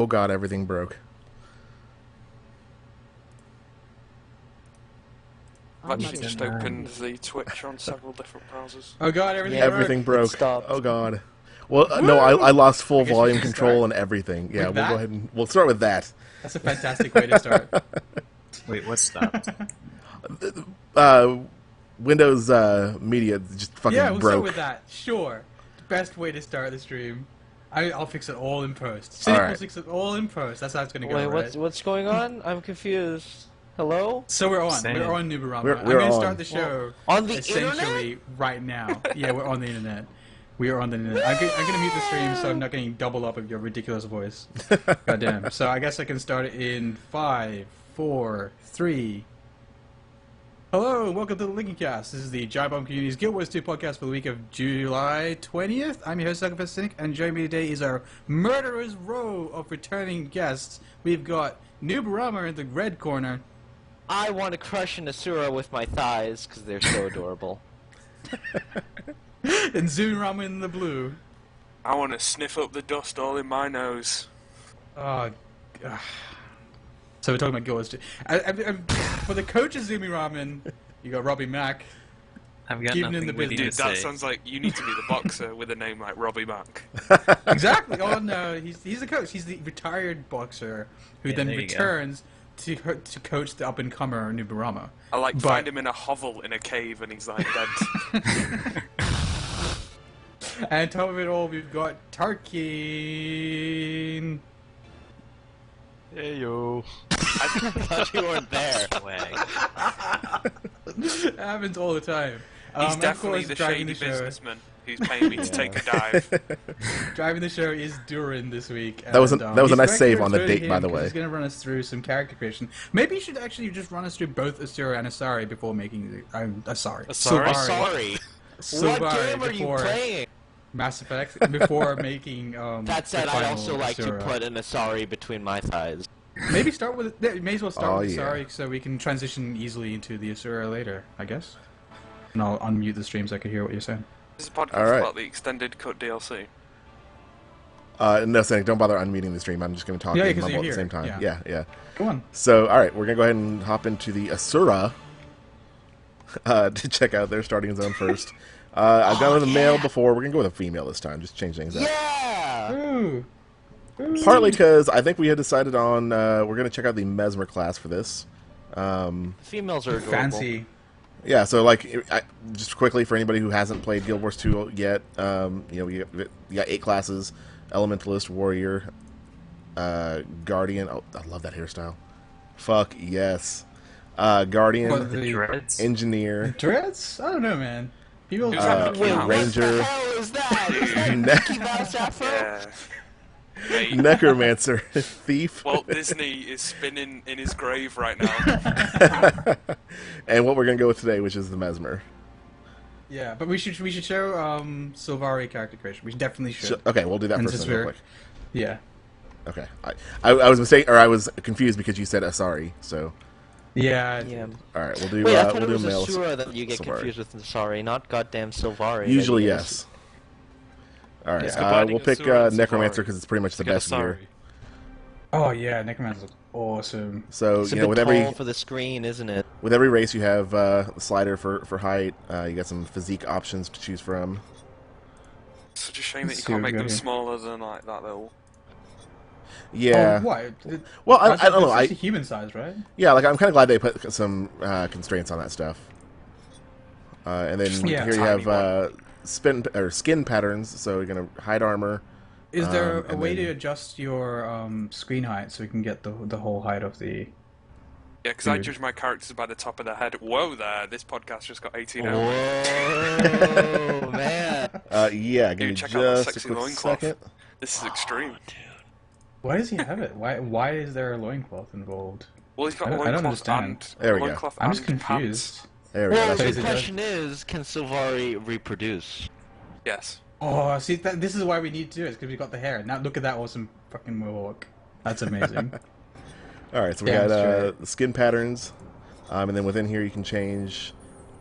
Oh god, everything broke. I've actually just opened the Twitch on several different browsers. Oh god, everything broke. Oh god. Well, no, I lost full volume control and everything. Yeah, with we'll that? go ahead and we'll start with that. That's a fantastic way to start. Wait, what stopped? Windows Media just fucking Yeah, we'll broke. start with that. Sure. The best way to start the stream. I'll fix it all in post. All Cynic right. will fix it all in post. That's how it's gonna go, Wait, right? what's going on? I'm confused. Hello? So we're on. Same. We're on Nubarama. We're I'm gonna on. start the show On the essentially right now. Yeah, we're on the internet. We are on the internet. I'm gonna mute the stream so I'm not getting double up of your ridiculous voice. Goddamn. So I guess I can start it in 5, 4, 3. Hello, and welcome to the Lincolncast. This is the Giant Bomb Community's Guild Wars 2 podcast for the week of July 20th. I'm your host, Psychopath Cynic, and joining me today is our murderer's row of returning guests. We've got Nubarama in the red corner. I want to crush an Asura with my thighs because they're so adorable. And Zoom in the blue. I want to sniff up the dust all in my nose. Oh, God. So we're talking about Guild Wars 2. For the coach of Zoomy Ramen, you got Robbie Mack. I've got Keeping nothing in the witty Dude, to that say. sounds like you need to be the boxer with a name like Robbie Mack. Exactly. Oh no, he's the coach. He's the retired boxer who Yeah, then there you to coach the up and comer Nubarama. I like But- find him in a hovel in a cave and he's like dead. And on top of it all, we've got Tarkin. Hey yo. I thought you weren't there. Swag. It happens all the time. He's And of definitely course, the driving shady the show. businessman who's paying me to take a dive. Driving the show is Dourin this week. That was a he's nice back save here on the explaining date, by him the 'cause way. He's going to run us through some character creation. Maybe you should actually just run us through both Asura and Asari before making the... Asari. Asari? Sorry. Silvari What game are you before playing? Mass Effect before making That said, the I final also like Asura. to put an Asari between my thighs. Maybe start with you may as well start Oh, with yeah. Asari so we can transition easily into the Asura later, I guess. And I'll unmute the stream so I can hear what you're saying. This is a podcast All right. about the extended cut DLC. No, Cynic, don't bother unmuting the stream. I'm just going to talk Yeah, and 'cause mumble at you're the same here. time. Yeah. Yeah. Go on. So, all right, we're going to go ahead and hop into the Asura to check out their starting zone first. I've gone with a male before. We're going to go with a female this time. Just change things up. Yeah! Ooh. Partly because I think we had decided on we're going to check out the Mesmer class for this. Females are adorable. Fancy. Yeah, so like, just quickly for anybody who hasn't played Guild Wars 2 yet, you got 8 classes: Elementalist, Warrior, Guardian. Oh, I love that hairstyle. Fuck yes. Guardian, What, the Dreads? Engineer, dreads? I don't know, man. People. Who's having a Wait, Yeah. what Ranger, the hell is that? Is that Mickey Mouse Afro? Yeah. Mate, Necromancer, Thief, Walt Disney is spinning in his grave right now. and what we're gonna go with today, which is the Mesmer. Yeah, but we should show Silvari character creation. We definitely should. So, okay, we'll do that And first. since Then, real we're- quick. Yeah. Okay, I was mistaken, or I was confused because you said Asari. So, Yeah. Yeah. all right, we'll do Wait, I thought we'll it do was male. Asura that you get Silvari. confused with Asari, not goddamn Silvari. Usually, I guess. yes. All right, Yeah. Combining we'll pick Asura and Necromancer Silvari. because it's pretty much the Get best gear. Asari. Oh yeah, Necromancer looks awesome. So It's a you know, bit with every tall for the screen, isn't it? with every race, you have a slider for height. You got some physique options to choose from. Such a shame that Let's you see can't what make we them got here. smaller than like that little. Yeah. Oh, what? Well, I don't know. It's human size, right? Yeah, like I'm kind of glad they put some constraints on that stuff. And then Yeah. here you Tiny have skin patterns. So you're gonna hide armor. Is there a and way then- to adjust your screen height so we can get the whole height of the? Yeah, because I Dude. judge my characters by the top of their head. Whoa there, this podcast just got 18 over. Whoa, man. Yeah, give Dude, me check out that just a sexy quick loincloth. second. This is extreme. Why does he have it? Why is there a loincloth involved? Well, he's got I a don't loincloth understand. and There we go. loincloth I'm just and confused. pants. There we Well, go. That's the what it question is, can Silvari reproduce? Yes. Oh, see, this is why we need to do it, because we got the hair. Now look at that awesome fucking mohawk. That's amazing. All right, so we Yeah, got that's true. the skin patterns, and then within here you can change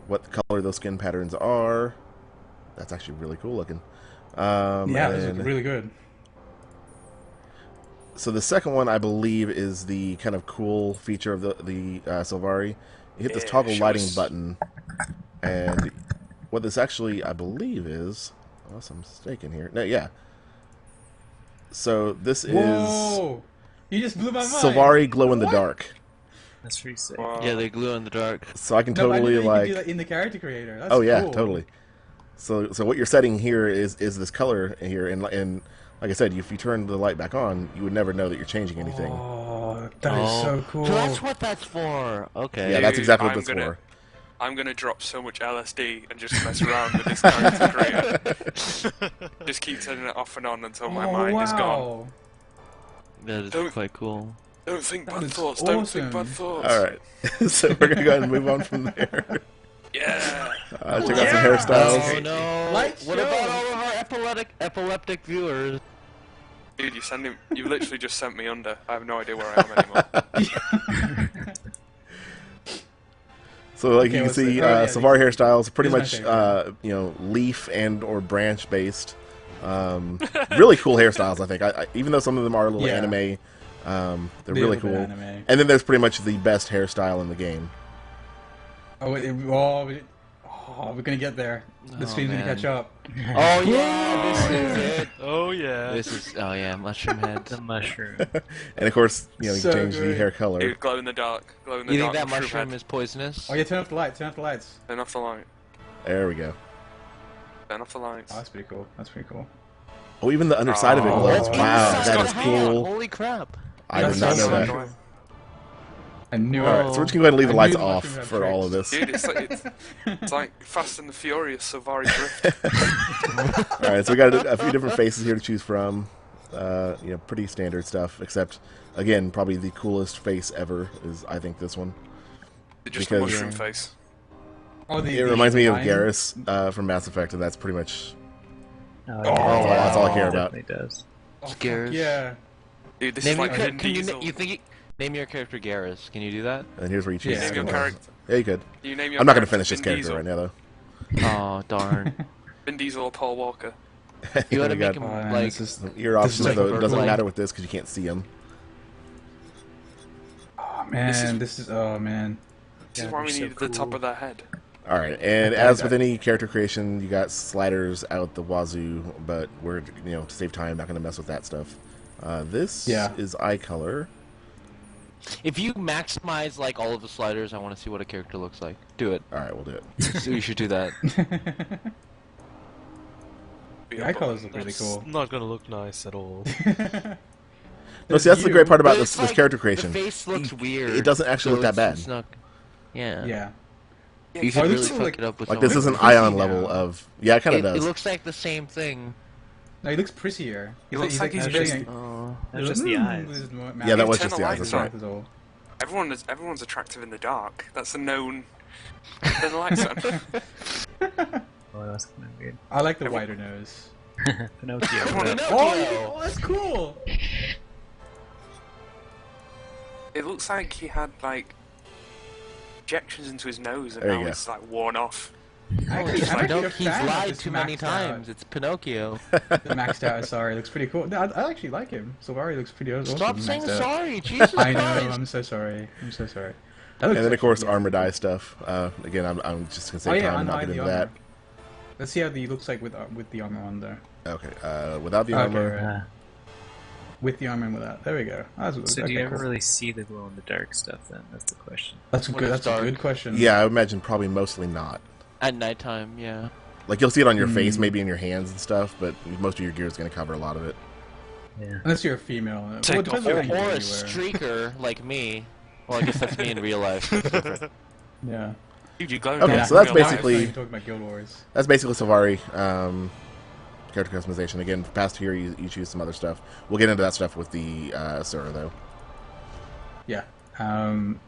what color those skin patterns are. That's actually really cool looking. Yeah, this and is really good. so the second one, I believe, is the kind of cool feature of the Silvari. You hit this Yeah, toggle show lighting us. button, and what this actually, I believe, is... Unless I'm mistaken here. No, yeah. So this is Whoa! You just blew my mind. Silvari glow in the What? dark. That's pretty sick. Wow. Yeah, they glow in the dark. So I can No, but I totally didn't know you like. could do that in the character creator. That's Oh yeah, cool. totally. So what you're setting here is this color here, and like I said, if you turn the light back on, you would never know that you're changing anything. Oh, that is so cool. So that's what that's for. Okay. Yeah, that's exactly what I'm that's for. I'm gonna drop so much LSD and just mess around with this character creator. Just keep turning it off and on until my mind is gone. That is Don't- quite cool. Don't think That bad is thoughts. Don't think awesome. bad thoughts. All right, so we're gonna go ahead and move on from there. Yeah. Check out some Yeah. hairstyles. Oh no! Light What show. about all of our epileptic viewers? Dude, you literally just sent me under. I have no idea where I am anymore. So like Okay, you can what's see, the- oh, yeah, Safari hairstyles pretty this is much my favorite. leaf and or branch based. Really cool hairstyles, I think. Even though some of them are a little Yeah. anime, they're Be a really little bit cool. anime. And then there's pretty much the best hairstyle in the game. We're gonna get there. The Oh, stream's gonna man. catch up. Oh yeah, this is it. Oh yeah. This is mushroom head. the mushroom. And of course, you So can change the good. hair color. Dude, glow in the dark. Glow in the You dark. think that mushroom mushroom head. is poisonous? Oh yeah, turn off the lights. Turn off the lights. Turn off the light. There we go. Turn off the lights. Oh, that's pretty cool. That's pretty cool. Oh, even the underside of it Oh, glows. it's Wow, inside that the is hat. cool. Holy crap! I That's did not so know cool. that. I knew All it. right, so we're just gonna go ahead and leave the I lights knew the off mushroom had for all of tricks. this. Dude, it's like Fast and the Furious Savari Drift. All right, so we got a few different faces here to choose from. Pretty standard stuff. Except, again, probably the coolest face ever is I think this one. Just Because- a mushroom face. Oh, It reminds me of lion? Garrus from Mass Effect, and that's pretty much Oh, that's all I care about. Definitely does. Oh, fuck Garrus. yeah. Dude, this Name is your like char- Vin can Diesel. name your character Garrus. Can you do that? and here's where you choose. Yeah, Name your Skylar. character. Yeah, you could. You name your I'm not gonna character finish this Vin character Diesel. right now though. Oh darn! Vin Diesel or Paul Walker. You gotta We make got- him Oh, man, like. this is- Your options like though a it doesn't like- matter with this because you can't see them. Oh man, this is oh man. This is Yeah, why we they're so needed the top cool. of their head. All right, and as with any character creation, you got sliders out the wazoo, but we're to save time, not going to mess with that stuff. This Yeah. is eye color. If you maximize like all of the sliders, I want to see what a character looks like. Do it. All right, we'll do it. So you should do that. Be The a eye button. colors look really It's cool. not gonna look nice at all. No, see, that's the great part about But this it's like, character creation. The face looks weird. it doesn't actually look that bad. It's not, yeah. Yeah. You Oh, could it really looks fuck like- it up with Like this some- is an looks pretty ion now. level of it kind of It does. looks like the same thing. No, he looks prettier. He looks like he's very- just- Oh. That's just the eyes. Yeah, that was Turn just the the eyes. lights That's on. right. That's all. Everyone's attractive in the dark. That's a known. Turn the lights on. Oh, that's kind of weird. I like the wider nose. Pinocchio. Everyone- Oh, that's cool. It looks like he had like injections into his nose, and There you now go. it's like worn off. Actually, just I'm like, actually a He's fan of lied this too many maxed out- times. It's Pinocchio. The maxed out Asari looks pretty cool. No, I actually like him. Savari looks pretty awesome. Stop saying maxed out. sorry, Jesus I know. Christ. I'm so sorry. I'm so sorry. And That looks then of actually course really armor cool. dye stuff. Again, I'm just gonna Oh save yeah, time and not unhide get the into armor. that. Let's see how he looks like with the armor on there. Okay, without the Okay, armor. right. With the armor and without. There we go. That's, So okay, do you ever cool. really see the glow in the dark stuff then? That's the question. That's a When good. it's That's a dark? good question. Yeah, I imagine probably mostly not. At nighttime, yeah. Like you'll see it on your Hmm. face, maybe in your hands and stuff, but most of your gear is going to cover a lot of it. Yeah. Unless you're a female. Well, Take it depends off what Or, kind of or gear a you wear. streaker like me. Well, I guess that's me in real life. That's different. Yeah. Dude, you glow in Okay, the dark so that's in real basically- life. You're talking about Guild Wars. That's basically Savari character customization. Again, past here you choose some other stuff. We'll get into that stuff with the Asura though. Yeah.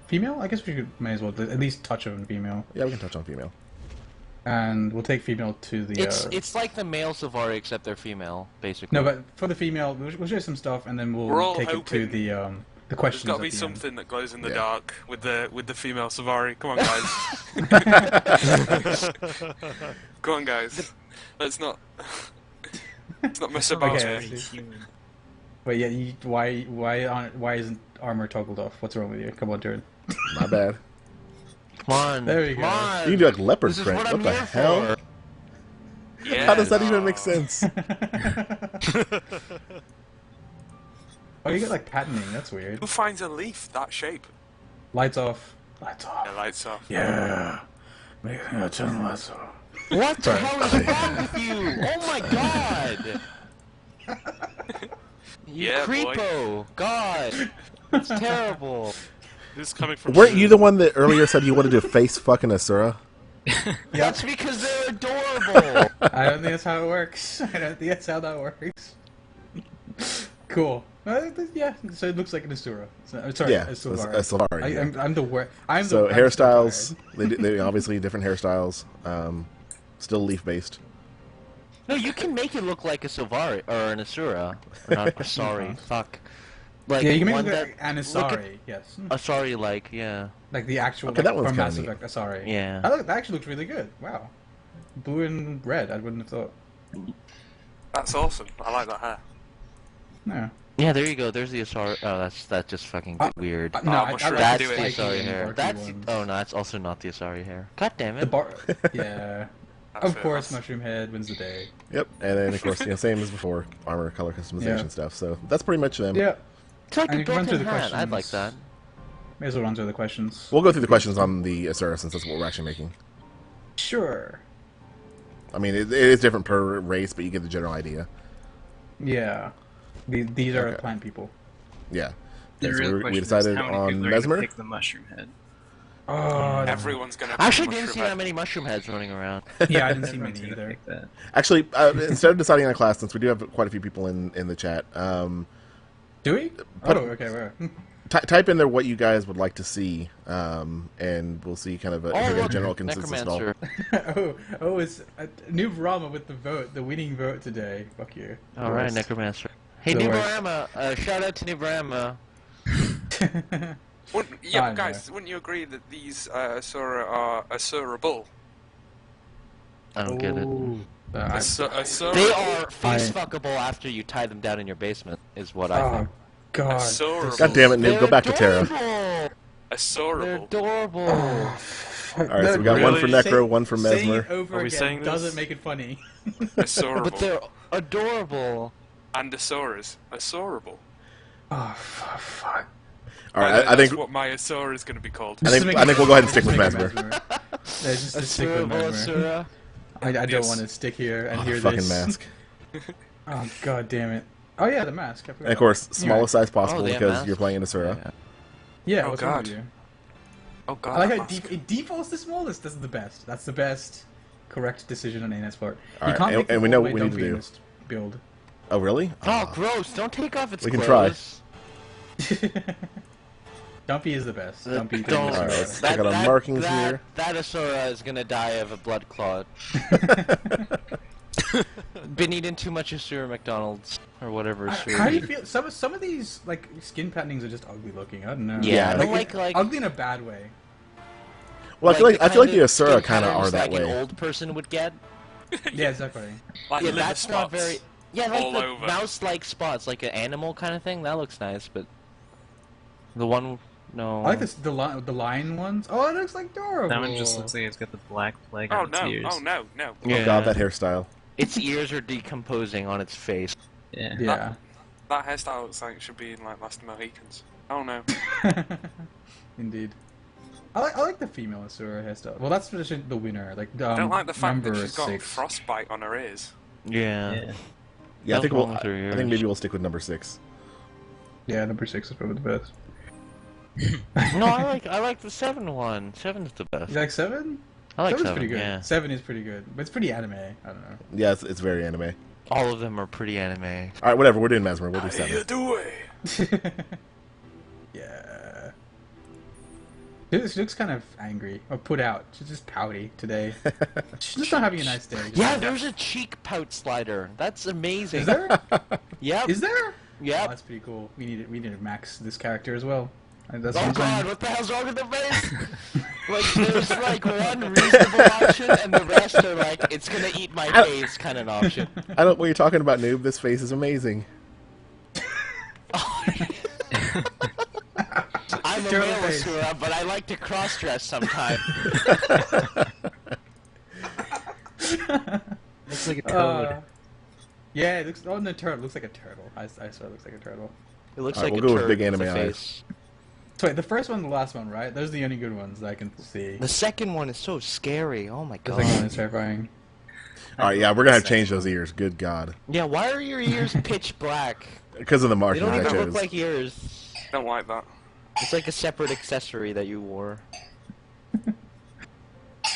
Female? I guess we could may as well at least touch on female, Yeah, we can touch on female. and we'll take female to the. It's like the male Savari except they're female, basically. No, but for the female, we'll show some stuff, and then We're we'll all take it to hoping the There's questions. got to be at the end. something that glows in the Yeah. dark with the female Savari. Come on, guys. Come on, guys. Let's not mess about. Okay, here. let's see. Human. Wait, yeah. Why isn't armor toggled off? What's wrong with you? Come on, Dourin. My bad. Come on. There we come go. on. You can do like leopard This is print. what What I'm the here hell? for. Yeah. How does that even make sense? Oh, you got like patterning. That's weird. Who finds a leaf that shape? Lights off. Lights off. Yeah, lights off. Yeah. Turn the lights off. What the Sorry. hell is wrong with you? Oh my god! You Yeah, boy. creepo! God! It's terrible. This is coming from. Weren't you the one that earlier said you wanted to face fucking Asura? That's because they're adorable! I don't think that's how it works. I don't think that's how that works. Cool. Yeah, so it looks like an Asura. Sorry, Yeah, a a Sylvari. Sylvari. Yeah. I'm the worst. I'm So the hairstyles, they obviously different hairstyles. Still leaf based. No, you can make it look like a Sylvari, or an Asura. Or not, sorry, fuck. Like, Yeah, you can make one it that like an look Asari, yes. Asari-like, yeah. Like the actual Okay, that like, one's from kinda Mass neat. Effect Asari. Yeah. That actually looks really good. Wow. Blue and red, I wouldn't have thought. That's awesome. I like that hair. No. Yeah, there you go. There's the Asari. Oh, that's just fucking weird. No, I'm not sure I That's can the do it. Asari hair. Arcane That's ones. oh no, that's also not the Asari hair. God damn The it. bar. Yeah. That's Of fair, course, that's- Mushroom Head wins the day. Yep, and then of course, same as before, armor color customization Yeah. stuff. So that's pretty much them. Yeah. It's like And a you can run through built-in the hat. I'd like questions. that. May as well run through the questions. We'll go through the questions on the Asura since that's what we're actually making. Sure. I mean, it is different per race, but you get the general idea. Yeah. These are Okay. plant people. Yeah. The Okay, so real we question decided is how many on people are going to Mesmer. pick the mushroom head? Oh, Everyone's gonna. I actually pick didn't mushroom see head. that many mushroom heads running around. yeah, I didn't see Everyone's many gonna either. pick that. Actually, instead of deciding on a class, since we do have quite a few people in the chat, Do we? But- Oh, okay. Well. type in there what you guys would like to see, and we'll see kind of if we get a look, general consensus at all. Necromancer. it's Noob Rama with the vote, the winning vote today. Fuck you. Alright, Worst. Necromancer. Hey, The Nubarama! Shout out to Nubarama. Yeah, I but guys, wouldn't you agree that these Asura are Asurable? I don't get it. Ooh. Asura. They are face fuckable after you tie them down in your basement, is what I Oh think. God. Asurable. God damn it, Noob! They're Go back to Terra. adorable. They're Asurable. adorable. All right, so we got one for Really? Necro, one for Saying Mesmer. it over Are we again saying this? doesn't make it funny. Asurable. But they're adorable. And Asuras. Asurable. Oh fuck. All right, I That's think what my Asura is going to be called. I think we'll go ahead and stick with Mesmer. Yeah, just stick with Asurable, Mesmer. Asura. I don't Yes. want to stick here and Oh, hear the fucking this. mask. Oh God damn it. Oh yeah, the mask. I forgot. And of course, smallest size possible Oh, they have because masks? you're playing an Asura. Yeah. Yeah. Oh, what's wrong God. with you? Oh god. I like that how mask. it defaults to smallest. This is the best. That's the best correct decision on ANS part. All You right, can't and- make the and we know all what we the way need to dumpy in do. this build. Oh, really? Oh, gross. Don't take off its We can try. clothes. Dumpy is the best. Dumpy. Don't. All right, let's check out our markings here. That Asura is gonna die of a blood clot. Been eating too much Asura McDonald's or whatever. Asura. How do you feel? Some of these like skin patternings are just ugly looking. I don't know. Yeah, I don't like like ugly in a bad way. Well, I feel like the kind of Asura skin kind of are patterns that like way. an old person would get. Yeah, exactly. Like Yeah, liver that's not spots. very. Yeah, like all the over. mouse-like spots, like an animal kind of thing. That looks nice, but the one, no. I like this the lion ones. Oh, it looks like adorable. That one just looks like it's got the black plague Oh on its no! ears. Oh no! No! Yeah. Oh god, that hairstyle. Its ears are decomposing on its face. Yeah. Yeah. That hairstyle looks like it should be in like Last of the Mohicans. Oh no! Indeed. I like the female Asura hairstyle. Well, that's the winner. Like I don't like the fact that number she's got 6. frostbite on her ears. Yeah. Yeah. Yeah, I think Nothing wrong with her I ears. think maybe we'll stick with number 6. Yeah, number 6 is probably the best. No, I like the 7 one. 7's the best. You like 7? I like 7's 7. pretty good. Yeah. 7 is pretty good, but it's pretty anime. I don't know. Yeah, it's very anime. All of them are pretty anime. All right, whatever. We're doing Mesmer. We'll do How 7. you doing? Yeah. She looks kind of angry or put out. She's just pouty today. She's just not having a nice day. Yeah, there's a cheek pout slider. That's amazing. Is there? Yep. Is there? Oh, Yep. that's pretty cool. We need to max this character as well. That's what Oh I'm saying. god, what the hell's wrong with the face? Like, there's like one reasonable option, and the rest are like, it's gonna eat my face kind of option. I don't. What you're talking about, noob? This face is amazing. I'm a Turtle male face. Asura, but I like to cross-dress sometimes. Looks like a toad. Yeah, it looks. Oh, no, turtle. Looks like a turtle. I swear, it looks like a turtle. It looks Alright, like we'll a go with turd big anime with a eyes. face. So wait, the first one and the last one, right? Those are the only good ones that I can see. The second one is so scary. Oh my The second one god. is terrifying. All right, yeah, we're gonna have to change those ears. Good God, Yeah, why are your ears pitch black? because of the They markings don't I even chose. look like ears. Don't like that. It's like a separate accessory that you wore.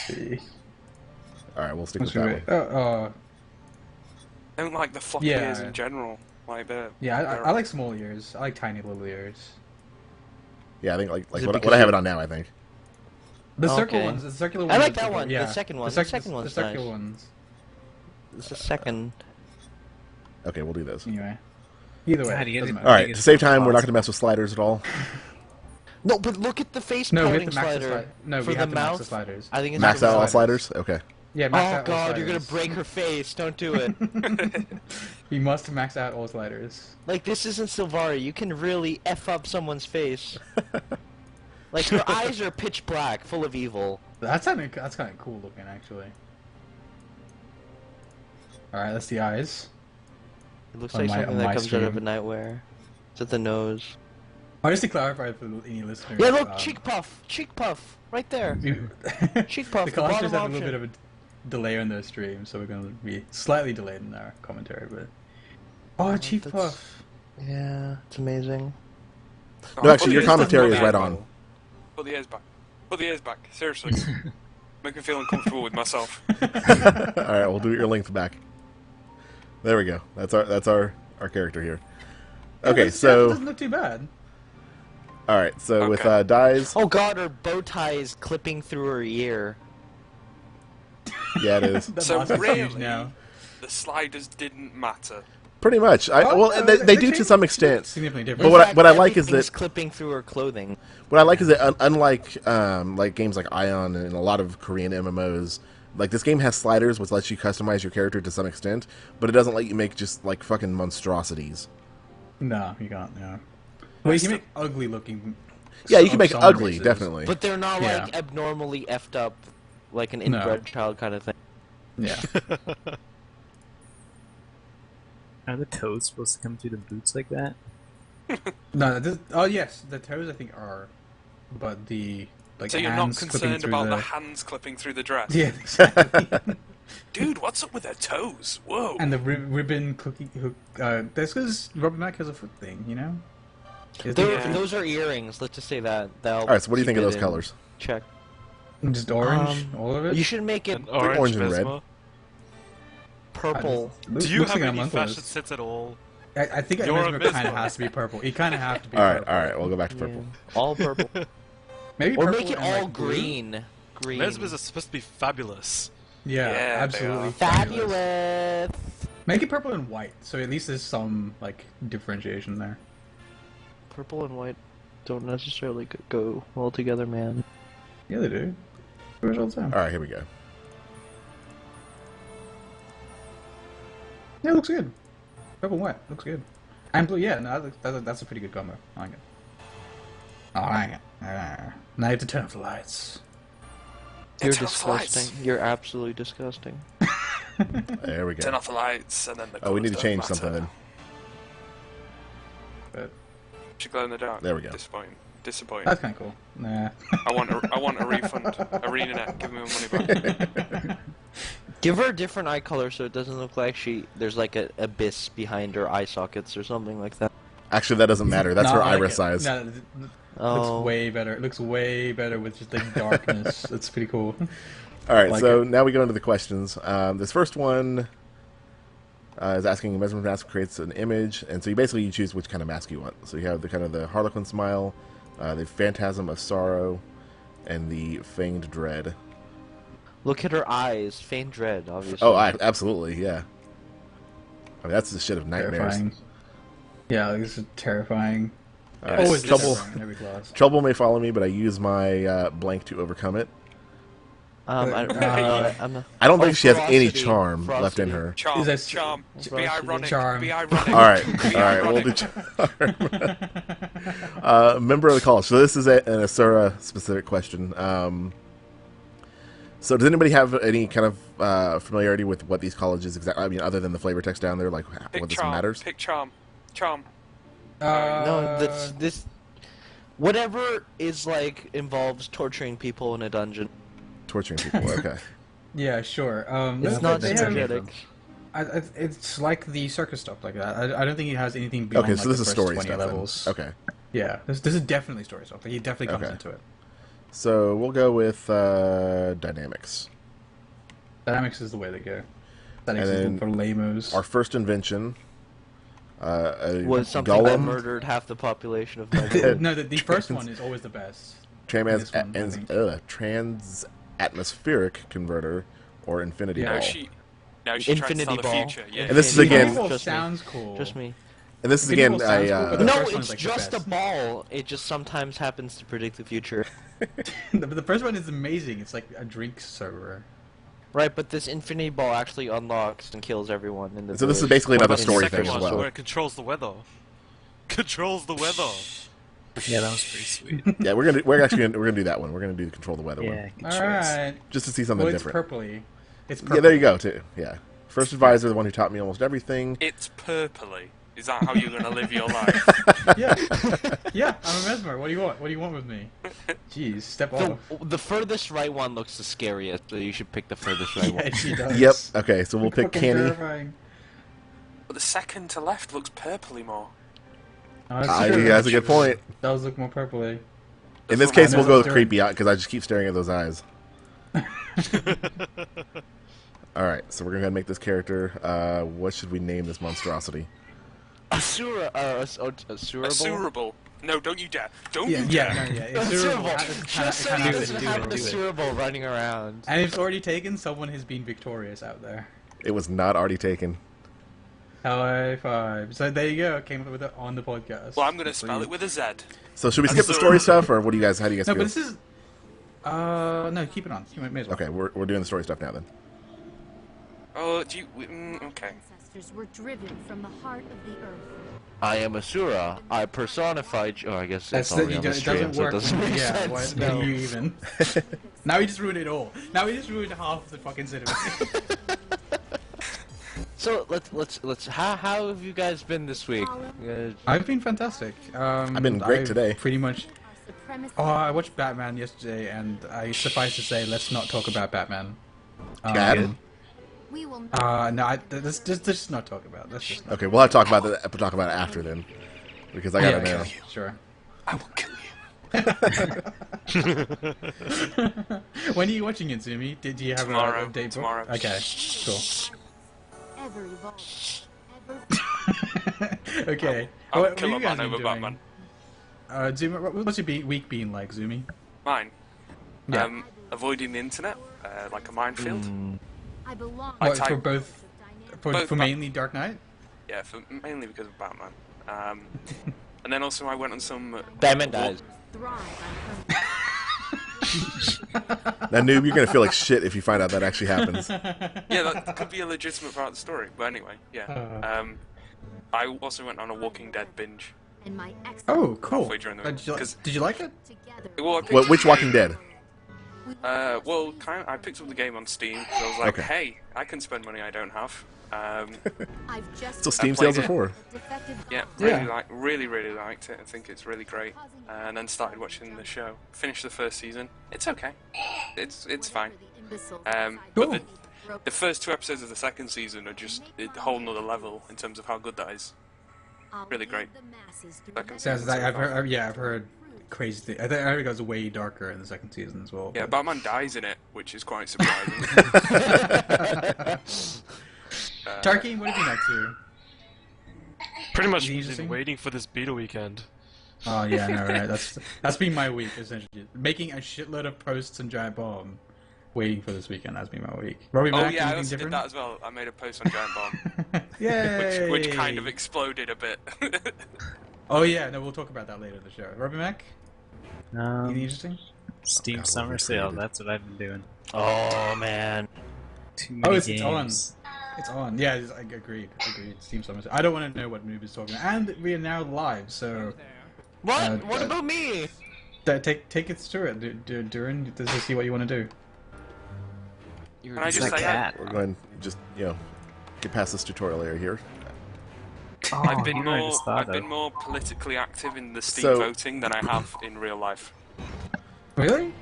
See. All right, we'll stick with What's that your- one. I don't like the floppy Yeah. ears in general. Like Yeah, I like small ears. I like tiny little ears. Yeah, I think like Is it what because I have you- it on now. I think. The circle Okay. ones, the circular I ones. like are that the- one, the Yeah, second one. The, The second the one's circular nice. ones. It's the second. Okay, we'll do those. Anyway, either way. God, you doesn't guys- matter. All right, to Biggest save time, we're not possible. gonna mess with sliders at all. No, but look at the face No, we pouting have to max the slider. slide. No, For we the have to max mouth, the sliders. I think it's Max for out all sliders. sliders. Okay. Yeah, max Oh out all god, you're gonna sliders. break her face. Don't do it. You must max out all sliders. Like, this isn't Sylvari. You can really F up someone's face. Like, her eyes are pitch black, full of evil. That's kind of cool looking, actually. All right, that's the eyes. It looks On like my- something on that my comes out of a stream. nightwear. Is it the nose? Just to clarify for any listeners. Yeah, look, cheek puff! Cheek puff! Right there! Cheek puff, The the casters bottom have a little option. bit of a delay on their stream, so we're going to be slightly delayed in our commentary. But cheek that's- puff. Yeah, it's amazing. No, actually, Put your the ears commentary back. is right on. Put the ears back. Put the ears back. Seriously. Make me feel uncomfortable with myself. All right, we'll do your length back. There we go. That's our character here. Okay, It so doesn't look too bad. all right, so with Okay. dyes, Oh god, her bow tie is clipping through her ear. yeah, it is The So mask is huge really, now. the sliders didn't matter. pretty much. Well, they do to changed some extent. Significantly But different. what In I- fact, what I like is everything's that- clipping through her clothing. What I like is that unlike like games like Ion and a lot of Korean MMOs, like this game has sliders which lets you customize your character to some extent, but it doesn't let you make just like fucking monstrosities. No, you can't. No. Well, you can make ugly looking. Yeah, you can make some ugly, races. definitely. But they're not Yeah. like abnormally effed up, like an No. inbred child kind of thing. Yeah. Are the toes supposed to come through the boots like that? No. Yes, the toes I think are, but the So you're not hands clipping concerned through about the the hands clipping through the dress? Yeah, exactly. Dude, what's up with their toes? Whoa. And the ribbon cookie hook. That's because Robert Mack has a foot thing, you know. Yeah. Those are earrings. Let's just say that. All right, so what do you think of those colors? Check. Just orange, all of it. You should make it An orange, orange and red. Vesma. purple. Do you Looks have like any I'm fashion sense at all? I think You're a Mesmer kind of Mesmer. has to be purple. He kind of have to be. All right, purple. all right, we'll go back to purple. Yeah. All purple. Maybe Or purple make it and, all like, blue? green. Green. Mesmers are supposed to be fabulous. Yeah, Yeah, they absolutely. are. Fabulous. Make it purple and white, so at least there's some like differentiation there. Purple and white don't necessarily go well together, man. Yeah, they do. Pretty much all the time. All right, here we go. Yeah, it looks good. Purple and white looks good. And blue, yeah, no, that's a pretty good combo. I like it. I like it. Now you have to turn off the lights. You're Turn off the lights. disgusting. You're absolutely disgusting. There we Turn go. off the lights and then the Oh, we need to colours change don't something matter. then. But Should glow in the dark. There we go. Disappointing. that's kind of cool. Nah. I want a refund. Arena Net, give me my money back. Give her a different eye color so it doesn't look like there's like an abyss behind her eye sockets or something like that. Actually, that doesn't matter. That's No, her I like iris it. size. No, it Oh. looks way better. It looks way better with just like darkness. It's pretty cool. All right, Like so it. now we go into the questions. This first one is asking Mesmer mask creates an image, and so you choose which kind of mask you want. So you have the kind of the Harlequin smile, the Phantasm of Sorrow, and the Fanged Dread. Look at her eyes. Feigned dread, obviously. Oh, absolutely, yeah. I mean, that's the shit of nightmares. Terrifying. Yeah, this is terrifying. All right, Always trouble. terrifying in every class. Trouble may follow me, but I use my blank to overcome it. I'm not... I don't Oh, think she has any ferocity. charm left in Ferocity. her. Charm, Is that- charm, be Charm. ironic, Charm. be ironic. All right, be all right, we'll ironic. do charm. Member of the college. So this is an Asura specific question. So does anybody have any kind of familiarity with what these colleges exactly? I mean, other than the flavor text down there, like Pick what this charm, matters? pick charm, charm. No, this... Whatever is like involves torturing people in a dungeon. Torturing people. Okay. Yeah, sure. It's they- not they have- energetic. it's like the circus stuff like that. I don't think he has anything beyond Okay, so like this the is first story 20 stuff. then. levels. Okay. Yeah, this is definitely story stuff. Like, he definitely comes Okay. into it. So we'll go with dynamics. Dynamics is the way to go. Dynamics And is then for lamos. Our first invention a Was something that golem. murdered half the population of my village. No, the first one is always the best. Trans, This one, I think. trans-atmospheric converter or infinity Yeah. Now ball. she tried to Infinity tell the ball. future. Yeah. And this is Infinity again- ball. Ball Just me. sounds cool. Just me. And this is Infinity again Ball sounds cool, but the No, first one's it's like the just a best. ball. It just sometimes happens to predict the future. the first one is amazing. It's like a drink server. Right, but this infinity ball actually unlocks and kills everyone in the So this is village. basically What another about the story second thing as one, well. where it controls the weather? Controls the weather. Yeah, that was pretty sweet. Yeah, we're gonna do that one. We're gonna do the control the weather Yeah, one good All choice. right. just to see something Well, it's different. purpley. It's purple. Yeah, there you go too. Yeah, first advisor, the one who taught me almost everything. It's purpley. Is that how you're gonna live your life? Yeah. Yeah, I'm a mesmer. What do you want? What do you want with me? Jeez, step off. The furthest right one looks the scariest, so you should pick the furthest right Yeah, one. she does. Yep. Okay, so we'll pick Fucking Kenny. terrifying. But the second to left looks purpley more. Oh, that's true. That's a good point. Does look more purpley. In this what case, I we'll know go that's with Dourin. creepy because I just keep staring at those eyes. All right, so we're gonna go ahead and make this character. What should we name this monstrosity? Asura, Assurable. No, don't you dare. Don't Yeah, you yeah, dare. no, yeah. It's durable. Asurable. Just so he doesn't have an Asurable running around. And if it's already taken, someone has been victorious out there. It was not already taken. High five. So there you go. Came up with it on the podcast. Well, I'm gonna spell it with a Z. So should we skip the story stuff, or what do you guys? How do you guys No, feel? but this is. No, keep it on. You may as well. Okay, we're doing the story stuff now then. Oh, do you? Okay. Ancestors were driven from the heart of the earth. I am Asura. I personified. Oh, I guess That's it's already that. on the It stream, doesn't so it work. doesn't make Yeah. sense. Why No. do you even? Now we just ruined it all. Now we just ruined half the fucking cinema. So let's. How have you guys been this week? I've been fantastic. I've been great today. Pretty much. Supremacy. Oh, I watched Batman yesterday, and I suffice to say, let's not talk about Batman. Bad? We will not. No, let's just not talk about it. Let's just not. Okay, we'll have to talk about that. Talk about it after then, because I gotta know. Sure. I will kill you. When are you watching it, Zumi? Did you have Tomorrow. a date book? Tomorrow. Okay, cool. Ever evolve. Ever. Okay. I'll What kill have a you guys man been over doing? Batman. Zumi, what's your week been like, Zumi? Mine. Yeah. Avoiding the internet, like a minefield. I belong. I What, type- for both, Both for Bat- mainly Dark Knight? Yeah, mainly because of Batman. And then also I went on some. Batman dies. Thrive on her. Now, noob, you're gonna feel like shit if you find out that actually happens. Yeah, that could be a legitimate part of the story. But anyway, yeah. I also went on a Walking Dead binge. And my ex. Oh, cool. Halfway during the week, Did you, 'cause- did you like it? Together. Well, I picked What? Which Walking Dead? Well, I picked up the game on Steam because I was like, Okay. hey, I can spend money I don't have. I've just. So Steam played sales are it. for. Defective Yeah, gods. really liked it. I think it's really great. And then started watching the show. Finished the first season. It's okay. It's fine. Cool. But the first 2 episodes of the second season are just a whole nother level in terms of how good that is. really great. Second Sounds season like so I've far. heard. Yeah, I've heard crazy things. I think it goes way darker in the second season as well. Yeah, but- Batman dies in it, which is quite surprising. Tarky, what have you been up to? Pretty much Anything interesting? been waiting for this beta weekend. Oh yeah, no, right. That's been my week essentially. Making a shitload of posts and Giant Bomb, waiting for this weekend. That's been my week. Robbie Oh Mac, yeah, I anything also did different? that as well. I made a post on Giant Bomb, Yay! which kind of exploded a bit. Oh yeah, no, we'll talk about that later in the show. Robbie Mac, anything interesting? Steam God, Summer what Sale, created. that's what I've been doing. Oh man. Too many it's games. on. It's on. Yeah, I agreed. Steam Summer. I don't want to know what Noob is talking about. And we are now live, so What? What uh, about me? take it through it, Dourin. This is see what you want to do. Can I It's just a say, cat. We're going to just get past this tutorial area here. Oh, I've been you know what I more just thought I've been of? more politically active in the Steam So- voting than I have in real life. Really?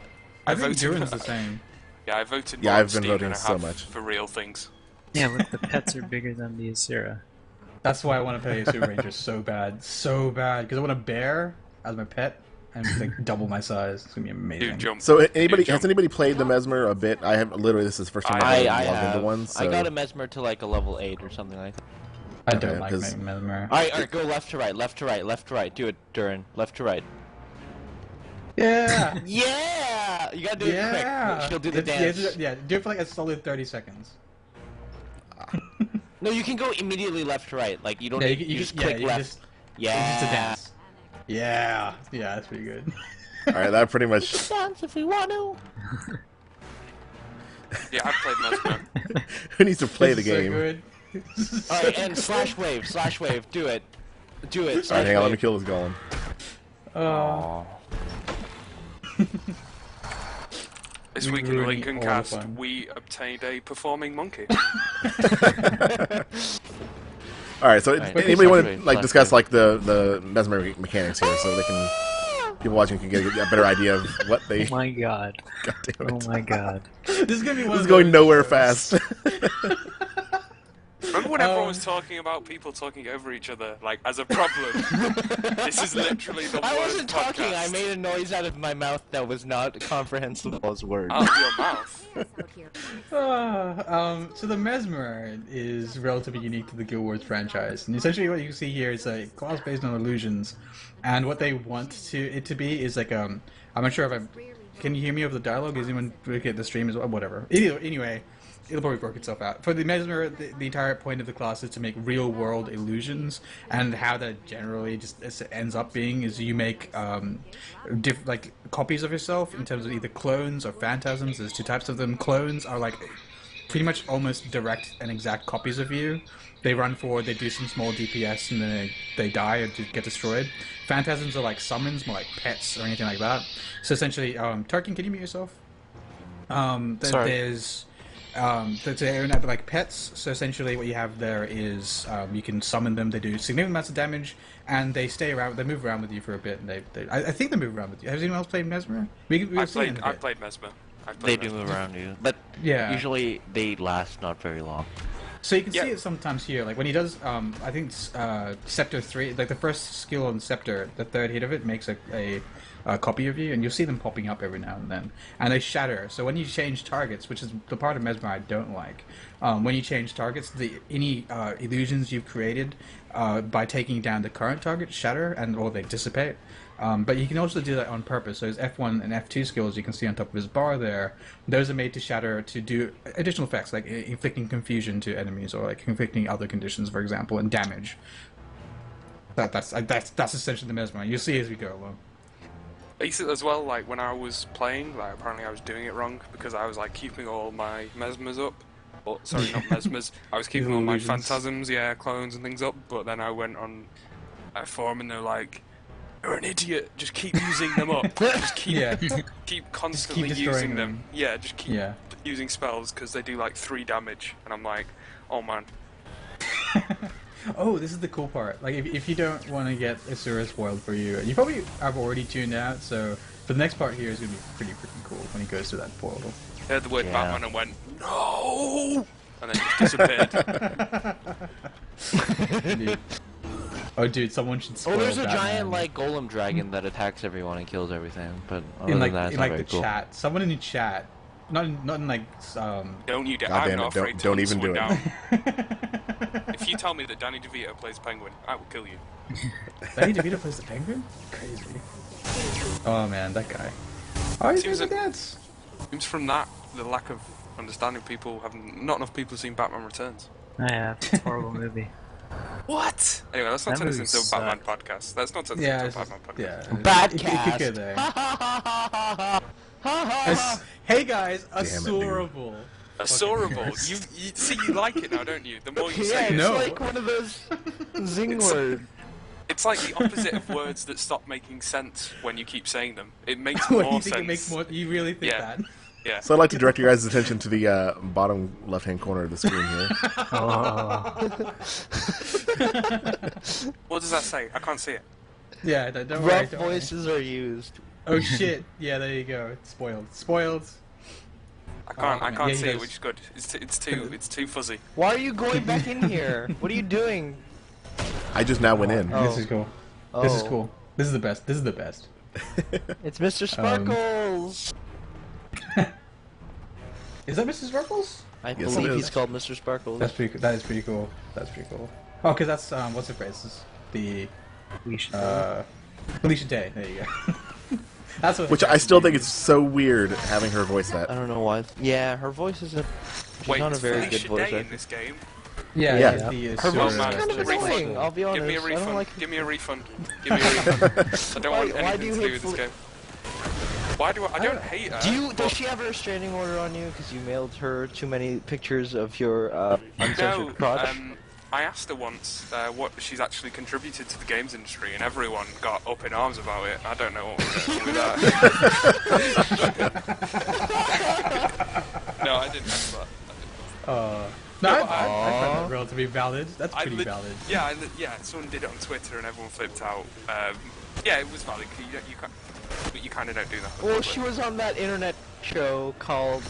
I I think voted- Dourin's the same. Yeah, I voted Yeah, more on I've been Steam than voting I so have much. for real things. Yeah, look, the pets are bigger than the Asura. That's why I want to play Asura Ranger so bad. So bad. Because I want a bear as my pet and like double my size. It's going to be amazing. Dude, jump. So anybody Dude, has jump. anybody played the Mesmer a bit? I have literally this is the first time I I've I ever logged into have. one. So I got a Mesmer to like a level 8 or something like that. I don't Okay, like 'cause- Mesmer. Alright, go left to right, left to right, left to right. Do it, Dourin. Left to right. Yeah! Yeah! You gotta do it Yeah! quick. She'll do the Yeah, dance. yeah, do it for like a solid 30 seconds. No, you can go immediately left to right. Like, you don't Yeah, need, you you just yeah, click you left. just, Yeah. it's just a dance. Yeah! Yeah, that's pretty good. all right, that pretty much. Dance if we want to. Yeah, I've played Mesmer. Who needs to play the This is so game? good. Alright, and slash wave, do it. Do it, All slash right, hang on, let me wave. kill this golem. Oh. This We week in ruining all the Lincolncast, fun. we obtained a performing monkey. All right, so Alright, anybody want to flash like wave, discuss flash like the Mesmer mechanics here, so they can people watching can get a better idea of what they. Oh my god. God damn it. Oh my god. This is gonna be one This is of going those nowhere shows. fast. Remember when everyone was talking about people talking over each other, like, as a problem? This is literally the worst I wasn't talking, podcast. I made a noise out of my mouth that was not comprehensible as words. Out of your mouth. Out here. So the Mesmer is relatively unique to the Guild Wars franchise, and essentially what you can see here is a class based on illusions, and what they want it to be is like I'm not sure if I'm. Can you hear me over the dialogue? Is anyone looking at the stream as well? Whatever. Anyway, it'll probably work itself out. For the Mesmer, the entire point of the class is to make real-world illusions, and how that generally just ends up being is you make like copies of yourself in terms of either clones or phantasms. There's two types of them. Clones are like pretty much almost direct and exact copies of you. They run forward, they do some small DPS, and then they die or get destroyed. Phantasms are like summons, more like pets or anything like that. So essentially, Tarkin, can you mute yourself? Sorry. There's they're like pets. So essentially, what you have there is you can summon them. They do significant amounts of damage, and they stay around. They move around with you for a bit, and I think they move around with you. Has anyone else played Mesmer? I played Mesmer. They do move around you, but Yeah. usually they last not very long. So you can Yeah. see it sometimes here, like when he does, I think Scepter 3, like the first skill on Scepter, the third hit of it makes a copy of you, and you'll see them popping up every now and then. And they shatter, so when you change targets, which is the part of Mesmer I don't like, when you change targets, any illusions you've created by taking down the current target shatter, or they dissipate. But you can also do that on purpose. So his F1 and F2 skills you can see on top of his bar there, those are made to shatter to do additional effects like inflicting confusion to enemies or like inflicting other conditions, for example, and damage. That's essentially the Mesmer. You'll see as we go along. As well, like, when I was playing, like, apparently I was doing it wrong because I was, like, keeping all my Mesmers up. Or, sorry, not Mesmers. I was keeping all my Illusions. Phantasms, yeah, clones and things up, but then I went on a forum and they're like, "You're an idiot, just keep using them up. Just keep, Yeah. keep constantly destroying using them. them. Yeah, just keep Yeah. using spells because they do, like, 3 damage." And I'm like, oh man. Oh, this is the cool part. Like, if you don't want to get Asura spoiled for you, you probably have already tuned out, so the next part here is going to be pretty freaking cool when he goes to that portal. I heard the word Yeah. Batman and went, "No!" And then just disappeared. Dude. Oh, dude, someone should spoil Oh, there's a Batman. giant like golem dragon that attacks everyone and kills everything. But other in than like that, it's in not like very the cool. chat. Someone in the chat, not in like Don't you dare. God I'm damn it, not afraid to don't hunt even do someone it. down. If you tell me that Danny DeVito plays Penguin, I will kill you. Danny DeVito plays the Penguin. Crazy. Oh man, that guy. Oh, he's doing Seems the a- dance. Seems from that, the lack of understanding, not enough people have seen Batman Returns. I have. It's a horrible movie. What? Anyway, let's not That turn this movie into a sucked. Batman podcast. Let's not turn this Yeah, into it's a just, Batman podcast. yeah. It could go Batcast. there. Hey guys, Damn it, dude. Asurable. Assurable. You see, you like it now, don't you? The more you Yeah, say it's it, No. like one of those zing words. it's like the opposite of words that stop making sense when you keep saying them. It makes What, more you think sense. it makes more? You really think Yeah. that? Yeah. So I'd like to direct your guys' attention to the bottom left-hand corner of the screen here. Oh. What does that say? I can't see it. Yeah, don't worry. Rough Don't worry. voices are used. Oh shit! Yeah, there you go. It's spoiled. Spoiled. I can't yeah, see he it, does. which is good. It's too fuzzy. Why are you going back in here? What are you doing? I just now went in. Oh. This is cool. This is cool. This is the best. This is the best. It's Mr. Sparkles. Is that Mrs. Sparkles? I Yes, believe it he's is. called Mr. Sparkles. That's pretty. That is pretty cool. That's pretty cool. Oh, because that's what's the phrase? This is the Felicia Day. There you go. That's what. Which I still think it's so weird having her voice that. I don't know why. Yeah, her voice isn't. She's Wait, not a is very Felicia good voice Day in actor. this game? Yeah, Yeah. yeah. The Her voice is man, kind of refund. annoying. I'll be honest. Give me a I don't refund. like. Give me a refund. Give me a refund. I don't want Why do anything you to do hate with this Fel- game. Why do I don't hate her. Does she have a restraining order on you because you mailed her too many pictures of your uncensored No, crotch? I asked her once what she's actually contributed to the games industry, and everyone got up in arms about it. I don't know what was going on with that. No, I didn't ask that. No, No, I find that relatively valid. That's I pretty lit- valid. Yeah, someone did it on Twitter, and everyone flipped out. Yeah, it was valid. You kind of don't do that. Well, she was on that internet show called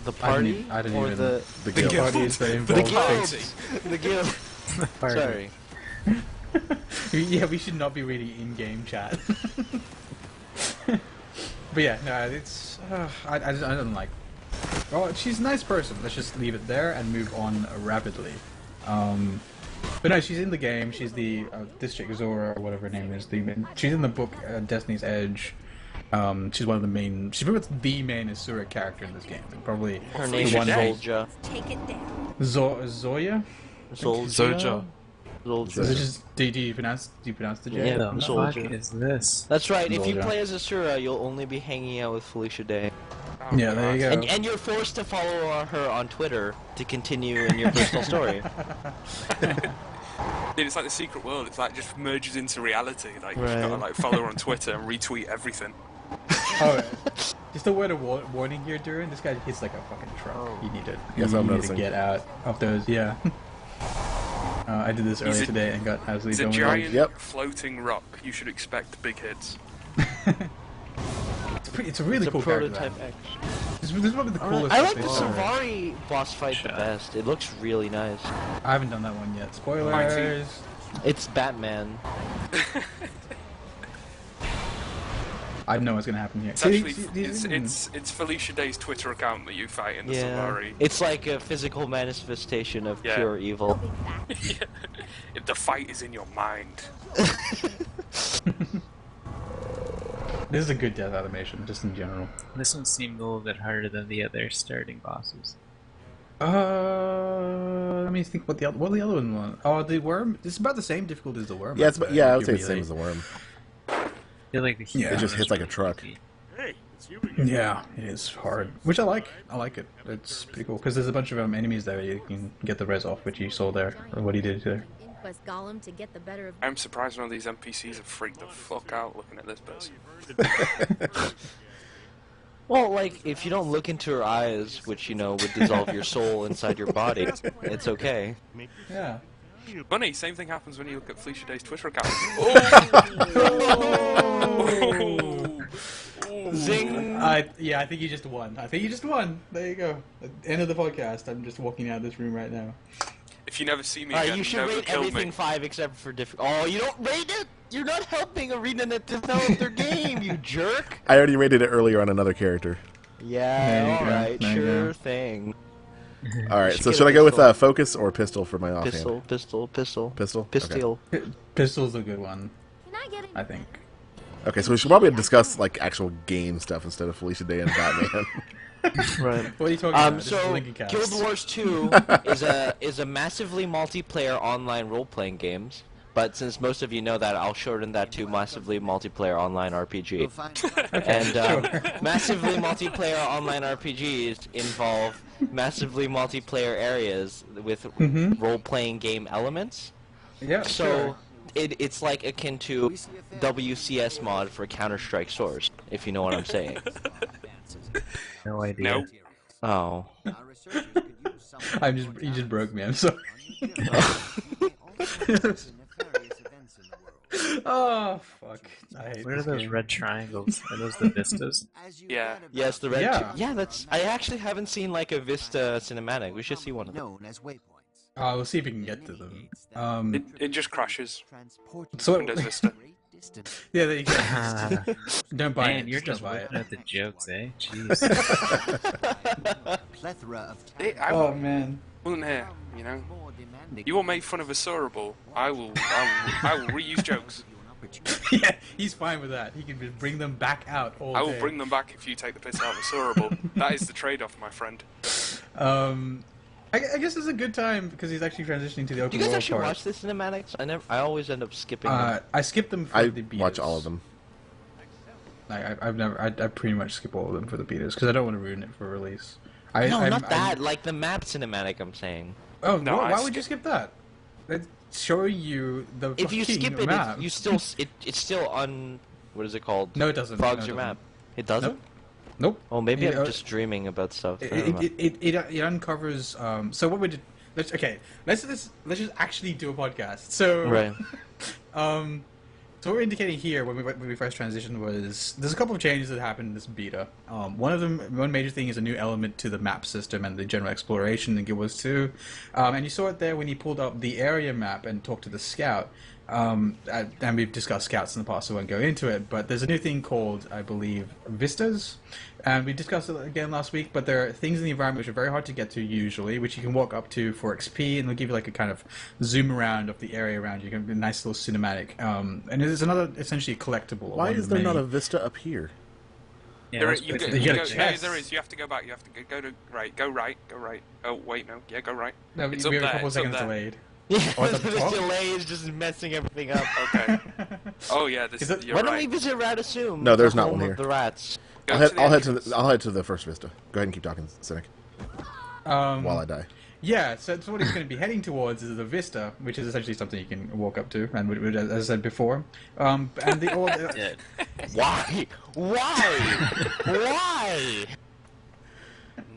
The Party, I didn't or even- the The Big guild. parties that the involve Guild. fakes. The Guild. Sorry. Yeah, we should not be reading in-game chat. But yeah, no, it's I don't like. Oh, she's a nice person. Let's just leave it there and move on rapidly. But no, she's in the game. She's the District Zora or whatever her name is. She's in the book Destiny's Edge. She's one of the main. She's pretty much the main Asura character in this game. And probably Her name is the one Zolja. Take it down. Zoya. Zolja. Is it just do you pronounce the J? Yeah. What the Zolja. fuck is this? That's right. If you Zolja. play as Asura, you'll only be hanging out with Felicia Day, Oh, Yeah, there you go. and you're forced to follow her on Twitter to continue in your personal story. Dude, it's like the secret world. It's like just merges into reality. Like you just Right. gotta like follow her on Twitter and retweet everything. Oh, just a word of warning here, Dourin. This guy hits like a fucking truck. You need to, Yes, you I'm need to noticing. get out of those. Yeah. I did this earlier today and got It's absolutely a done giant Yep. floating rock. You should expect big hits. It's a really It's a cool prototype character. X. This is probably the coolest. I like the stuff they've ever- Savari boss fight the best. It looks really nice. I haven't done that one yet. Spoilers. Mighty. It's Batman. I know what's gonna happen here. It's actually it's Felicia Day's Twitter account that you fight in the Yeah. Savari. It's like a physical manifestation of Yeah. pure evil. Big back. If the fight is in your mind. This is a good death animation, just in general. This one seemed a little bit harder than the other starting bosses. Let me think. What the other one was? Oh, the worm. It's about the same difficulty as the worm. Yeah, I would say Really. it's the same as the worm. I feel like the Yeah. It just hits like a truck. Yeah, it is hard, which I like. I like it. It's pretty cool because there's a bunch of enemies there you can get the res off, which you saw there, or what he did there. Inquest Golem to get the better of. I'm surprised none of these NPCs have freaked the fuck out looking at this person. Well, like, if you don't look into her eyes, which, you know, would dissolve your soul inside your body, it's okay. Yeah. Funny, same thing happens when you look at Felicia Day's Twitter account. Zing! I think you just won. There you go. End of the podcast. I'm just walking out of this room right now. If you never see me again, You should never rate kill everything me. 5 except for Oh, you don't rate it? You're not helping ArenaNet develop their game, you jerk! I already rated it earlier on another character. There you Yeah, go, alright, there you sure go. thing. All right, should so get should a I go with pistol. focus or pistol for my offhand? Pistol. Pistol? Pistol. Pistol's a good one, Can I get I think. Okay, so we should probably discuss like actual game stuff instead of Felicia Day and Batman. Right. What are you talking about? This is So Lincolncast. Guild Wars 2 is a massively multiplayer online role-playing games. But since most of you know that, I'll shorten that to massively multiplayer online RPG. And massively multiplayer online RPGs involve massively multiplayer areas with role-playing game elements. Yeah. So sure. it's like akin to WCS mod for Counter-Strike Source, if you know what I'm saying. No idea. No. Oh. You just broke me. I'm sorry. Oh fuck! I hate What are this those game. red triangles? Are those the vistas? Yeah. Yes, the red. Yeah. Yeah, that's. I actually haven't seen like a Vista cinematic. We should see one of them. We'll see if we can get to them. It just crashes. So Windows Vista. yeah, there you go. Don't buy Man, it. you're Don't just buy whipping it. out the jokes, eh? Jeez. Oh man. Wasn't here, you know. You all made fun of Asura. I will reuse jokes. Yeah, he's fine with that. He can just bring them back out all I will day. bring them back if you take the piss out of Asura. That is the trade-off, my friend. I guess it's a good time because he's actually transitioning to the Do open you guys world actually part. watch the cinematics? I always end up skipping them. I skipped them for I the betas. watch all of them. I pretty much skip all of them for the betas because I don't want to ruin it for release. Not that. Like the map cinematic, I'm saying. Oh No, no! I Why would skip- you skip that? It's showing you the If you fucking skip it, map. you still it's still on. What is it called? No, it doesn't. Fogs No, it your doesn't. map. It doesn't. Nope. Oh, maybe It, I'm just dreaming about stuff. I don't know. It uncovers. So what we did? Let's just actually do a podcast. So Right. So what we're indicating here when we first transitioned was there's a couple of changes that happened in this beta. One major thing is a new element to the map system and the general exploration in Guild Wars 2. And you saw it there when he pulled up the area map and talked to the scout. And we've discussed scouts in the past, so I won't go into it. But there's a new thing called, I believe, vistas. And we discussed it again last week, but there are things in the environment which are very hard to get to usually, which you can walk up to for XP, and they'll give you like a kind of zoom around of the area around you. You can a nice little cinematic. And there's another essentially collectible. Why is there not a vista up here? Yeah, There that's is, you pretty go, You you get a go, no, chest. there is. You have to go back. You have to go to right. Go right. Go right. Oh wait, no. Yeah, go right. No, It's we up have a there, couple of it's up seconds there. delayed. Yeah, Oh, it's at the the top? delay is just messing everything up. Okay. Oh yeah, this Is is. it- You're Why don't right. we visit Radasum? No, there's the not home one of here. The rats. Go I'll to head, the I'll head to entrance. the I'll head to the first vista. Go ahead and keep talking, Cynic, while I die. Yeah, so what he's going to be heading towards is the Vista, which is essentially something you can walk up to, and as I said before, and the old. Dead. Why? Why? Why?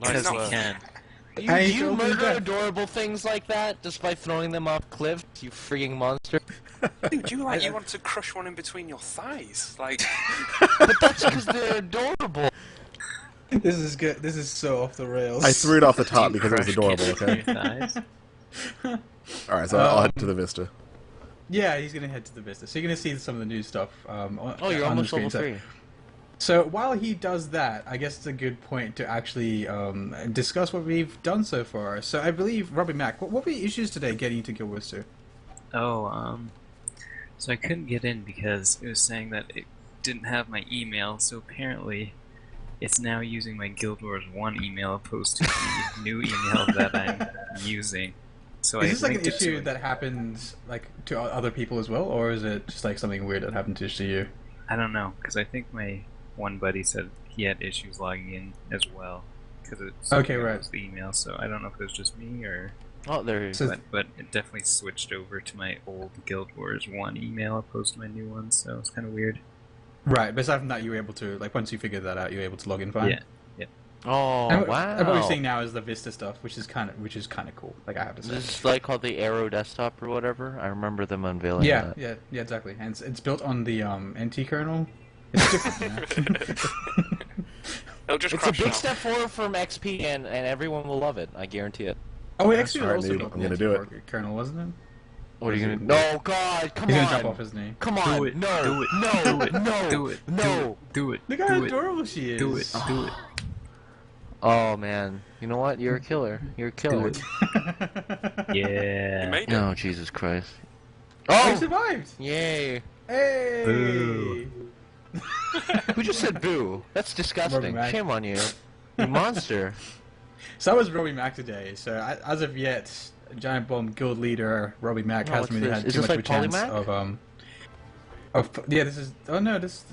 Because we No. can. You, I you totally murder get- adorable things like that just by throwing them off cliffs, you freaking monster. Dude, you want to crush one in between your thighs, like. But that's because they're adorable. This is good. This is so off the rails. I threw it off the top Do you because it was crush adorable. kids Okay. between your thighs? All right, so I'll head to the vista. Yeah, he's going to head to the Vista. So you're going to see some of the new stuff. Oh, you're on almost the screen. level 3. So while he does that, I guess it's a good point to actually discuss what we've done so far. So I believe, Robbie Mac, what were the issues today getting to Guild Wars 2? Oh, so I couldn't get in because it was saying that it didn't have my email, so apparently it's now using my Guild Wars 1 email opposed to the new email that I'm using. So Is I this like an linked it to issue it. that happens like to other people as well, or is it just like something weird that happened to you? I don't know, because I think my one buddy said he had issues logging in as well. Because it's Okay, right. the email, so I don't know if it was just me or... Oh, there So- But it definitely switched over to my old Guild Wars 1 email opposed to my new one, so it's kind of weird. Right, but aside from that, you were able to, like, once you figured that out, you were able to log in fine. Yeah. Oh, And wow. And what we're seeing now is the Vista stuff, which is kind of cool. Like I have to say. This is like called the Arrow desktop or whatever. I remember them unveiling Yeah, that. yeah, exactly. And it's built on the NT kernel. It's different. Man. It'll just It's a crash big out. step forward from XP, and everyone will love it. I guarantee it. Oh, wait, That's actually, right, also dude. built I'm on gonna the do it. NT kernel, wasn't it? What are you Is gonna? it- No, God, come He's on! gonna jump off his knee. Come on! Do it, no, do it, no, do it, no, do it, no. do it, Look how do it, adorable she is. do it, do it. Oh man, you know what? You're a killer. You're a killer. it. You Yeah. made it. No, Jesus Christ. Oh, he Oh, survived! yay! Hey! Boo. Who just said boo? That's disgusting. Mac. Shame on you, you monster. So that was Robbie Mac today. So as of yet, Giant Bomb Guild Leader Robbie Mac Oh, hasn't what's really this? had Is too this much like of a chance Polymac? of yeah. This is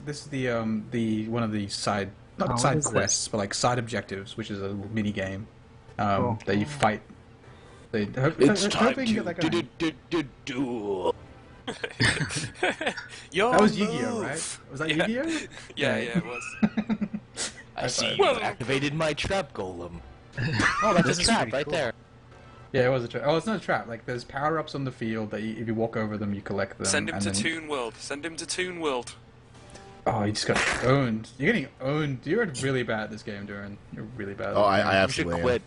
this is the one of the side Oh, not what side is quests but like side objectives, which is a little mini game Cool. that you fight. It's time hoping to get that going. do. Your That was Yu-Gi-Oh, move. right? Was that Yeah. Yu-Gi-Oh? Yeah, yeah, it was. I see thought- you Well- activated my trap golem. Oh, that's This a is trap pretty right cool. there. Yeah, it was a trap. Oh, it's not a trap. Like, there's power-ups on the field that if you walk over them, you collect them. Send him and to then... Toon World. Send him to Toon World. Oh, you just got owned. You're getting owned. You're really bad at this game, Dourin. You're really bad at Oh, this game. I You should absolutely am. quit.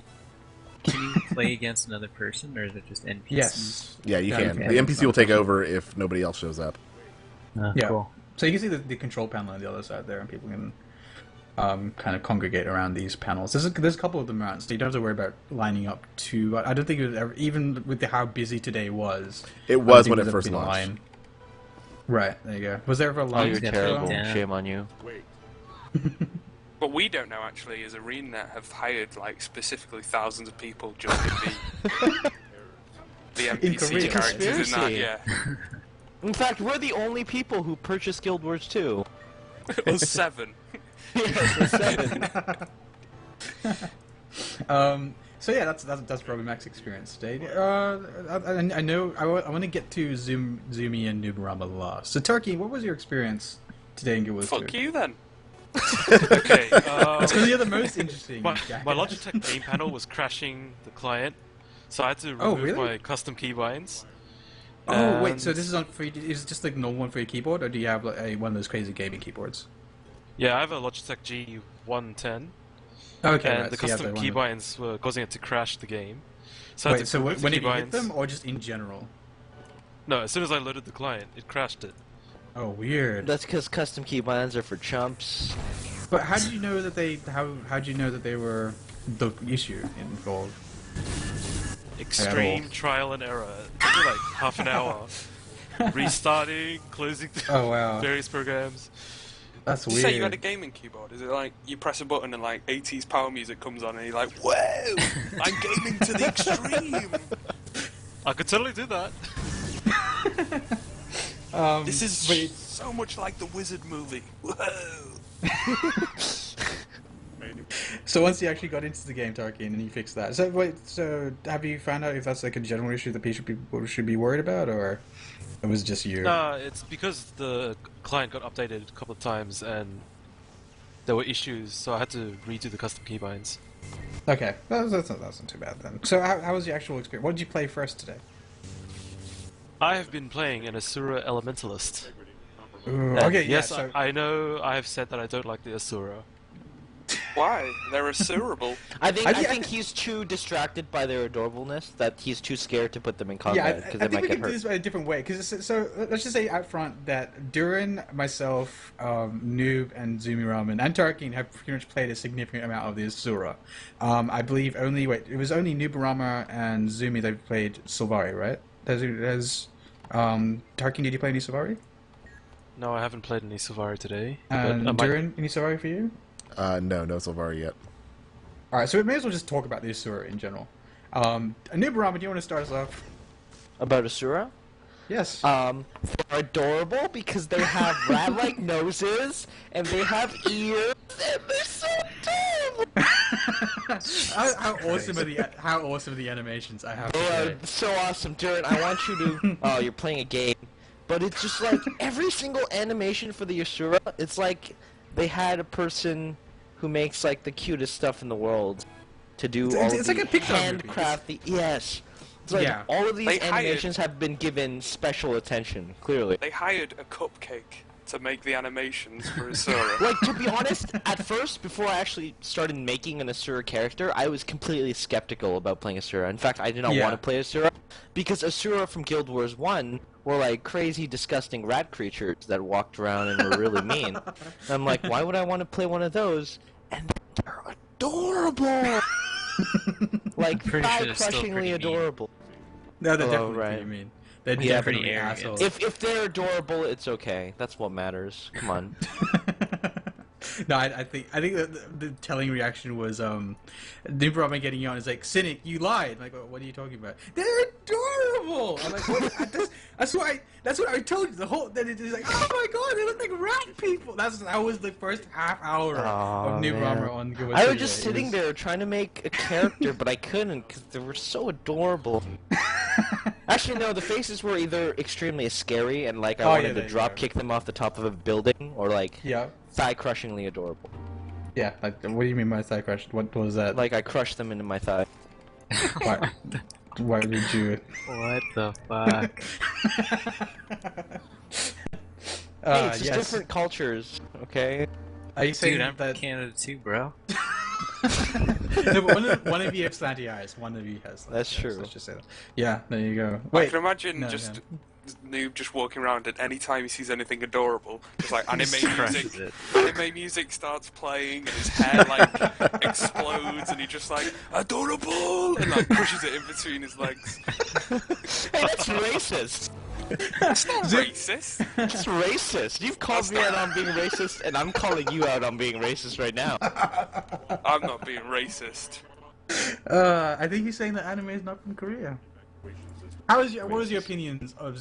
Can you play against another person, or is it just NPCs? Yes. Yeah, you Yeah, can. you The can. NPC will take over if nobody else shows up. Yeah. Cool. So you can see the control panel on the other side there, and people can kind of congregate around these panels. There's a couple of them around, so you don't have to worry about lining up too. I don't think it was ever, even with how busy today was. It I don't was think when it there's ever first been a launched. line. Right, there you go. Was there ever a Oh, line? you're Yeah, terrible. yeah. Shame on you. What we don't know actually is ArenaNet have hired like specifically thousands of people just to be the NPC Korea. characters in that. Conspiracy. Yeah, In fact, we're the only people who purchased Guild Wars 2. it was 7. Yes, the 7. So yeah, that's probably Mac's experience today. I know I want to get to Zumi and Nubarama last. So Turkey, what was your experience today in Guild Wars 2? Fuck you then. Okay. That's because you're the most interesting. My guy. Logitech game panel was crashing the client, so I had to Oh, remove really? my custom keybinds. Oh wait, so And- this is on free? Is it just like normal one for your keyboard, or do you have like one of those crazy gaming keyboards? Yeah, I have a Logitech G110, Okay, and right, the so you have custom that one. keybinds were causing it to crash the game. So I had Wait, to so remove when the did you hit keybinds. them, or just in general? No, as soon as I loaded the client, it crashed it. Oh, weird. That's because custom keybinds are for chumps. But how did you know that they? How did you know that they were the issue involved? Extreme trial and error. It took me like half an hour. Restarting, closing Oh wow, various programs. that's Did you weird. say you had a gaming keyboard? Is it like you press a button and like 80s power music comes on and you're like, whoa, I'm gaming to the extreme. I could totally do that. This is wait, so much like the Wizard movie. Whoa. so once you actually got into the game, Tarkin, and you fixed that. So wait, so have you found out if that's like a general issue that people should be worried about, or it was just you? It's because the client got updated a couple of times and there were issues, so I had to redo the custom keybinds. Okay, that's not too bad then. So how was your actual experience? What did you play first today? I have been playing an Asura Elementalist. Ooh, And okay, yes, yeah. So, I know I have said that I don't like the Asura. Why? They're Asurable. I think I I think- think he's too distracted by their adorableness that he's too scared to put them in yeah, combat I because think they we might can get do this hurt. by a different way. Because so let's just say out front that Dourin, myself, Noob, and Zumi Ramen and Tarkin have pretty much played a significant amount of the Asura. I believe it was only Noob Rama and Zumi that played Sylvari, right? Tarkin, did you play any Sylvari? No, I haven't played any Sylvari today. And but I might... Dourin, any Sylvari for you? No Sylvari yet. Alright, so we may as well just talk about the Asura in general. Noob Rama, do you want to start us off? About Asura? Yes. They're adorable because they have rat-like noses and they have ears and they're so adorable. how awesome are the animations? I have to They say. are so awesome, Dourin. I want you to. Oh, you're playing a game, but it's just like every single animation for the Asura. It's like they had a person who makes like the cutest stuff in the world to do all It's of like the a Pixar movie. handcrafty. Yes. It's like Yeah. all of these They hired- animations have been given special attention. Clearly. They hired a cupcake to make the animations for Asura. Like, to be honest, at first, before I actually started making an Asura character, I was completely skeptical about playing Asura. In fact, I did not Yeah. want to play Asura, because Asura from Guild Wars 1 were like crazy, disgusting rat creatures that walked around and were really mean. And I'm like, why would I want to play one of those? And they're adorable! Like, Pretty sure they're still thigh-crushingly pretty mean. adorable. No, they're Oh, definitely right. pretty mean. They're Yeah, definitely pretty arrogant. assholes. If they're adorable, it's okay. That's what matters. Come on. No, I think that the telling reaction was Noob Robin getting on is like, Cynic, you lied. I'm like, what are you talking about? They're adorable. I'm like, that's what I told you. The whole that it is like, oh my god, they look like rat people. That was the first half hour Aw, of Noob man. Robin on Good I was just sitting there trying to make a character, but I couldn't because they were so adorable. Actually, no, the faces were either extremely scary and like I Oh, wanted yeah, to they drop are. kick them off the top of a building, or like Yeah, thigh-crushingly adorable. yeah. Like, what do you mean by side crush? What was that? Like I crushed them into my thigh. What? Why did you? What the fuck? Hey, it's just Yes. different cultures, okay? Are you saying Dude, I'm from that? Canada too, bro. No, but one of you have slanty eyes. One of you has. Slanty That's eyes, true. Let's just say that. Yeah, there you go. I Wait, can imagine no, just no. Noob just walking around, and any time he sees anything adorable, just like anime Crushes music. it. Anime music starts playing, and his hair like explodes, and he just like adorable, and like pushes it in between his legs. Hey, that's racist. It's not racist. It's racist. You've called me out on being racist, and I'm calling you out on being racist right now. I'm not being racist. I think he's saying that anime is not from Korea. What was your opinions of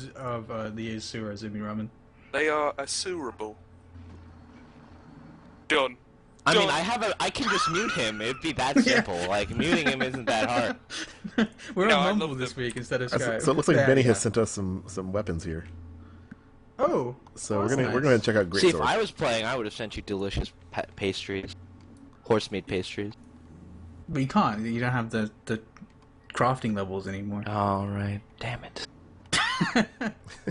the Asura Zumi Ramen? They are assurable. Done. I mean, Done. I can just mute him. It'd be that simple. Like, muting him isn't that hard. We're No, on I Mumble love this them. week instead of Skype. So it looks like Yeah, Benny yeah. has sent us some weapons here. Oh, So that's we're gonna nice. check out Great See, if Sword. I was playing, I would have sent you delicious pastries. Horse meat pastries. But you can't. You don't have the crafting levels anymore. All right. Damn it.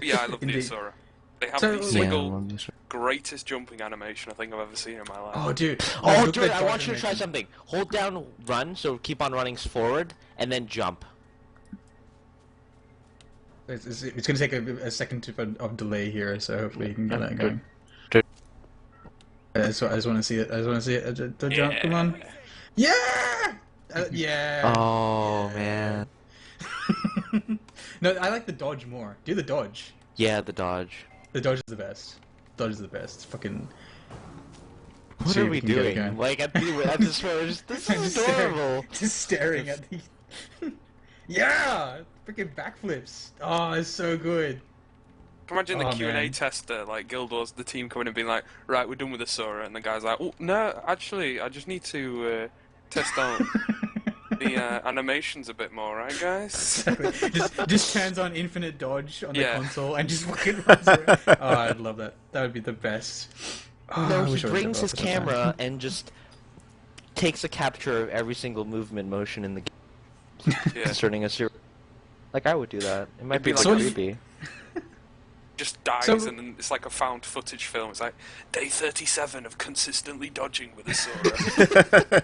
Yeah, I love the Indeed. Asura. They have So- the Yeah, single greatest jumping animation I think I've ever seen in my life. Oh, dude. Oh, look dude, at I that want you to try animation. something. Hold down run, so keep on running forward, and then jump. It's going to take a second of delay here, so hopefully you can get that going. Good. I just want to see it. I just want to see it. The jump. Come on. Yeah. Yeah. Oh, man. No, I like the dodge more. Do the dodge. Yeah, the dodge. The dodge is the best. Dodge is the best. Fucking. What See are if we can get it doing? going. Like, at this point, this is adorable. Just staring at the. Yeah, freaking backflips. Oh, it's so good. Imagine the Oh, Q&A man. tester, like Guild Wars, the team coming and being like, right, we're done with Asura, and the guy's like, oh, no, actually, I just need to test out the animations a bit more, right, guys? Exactly. Just turns on infinite dodge on the Yeah. console and just fucking runs around. Oh, I'd love that. That would be the best. Oh, No, I he wish I was brings his developed at that camera and just takes a capture of every single movement motion in the game Yeah. concerning Asura. Like, I would do that. It might It'd be be like like- creepy. Just dies, So- and then it's like a found footage film. It's like, day 37 of consistently dodging with Asura.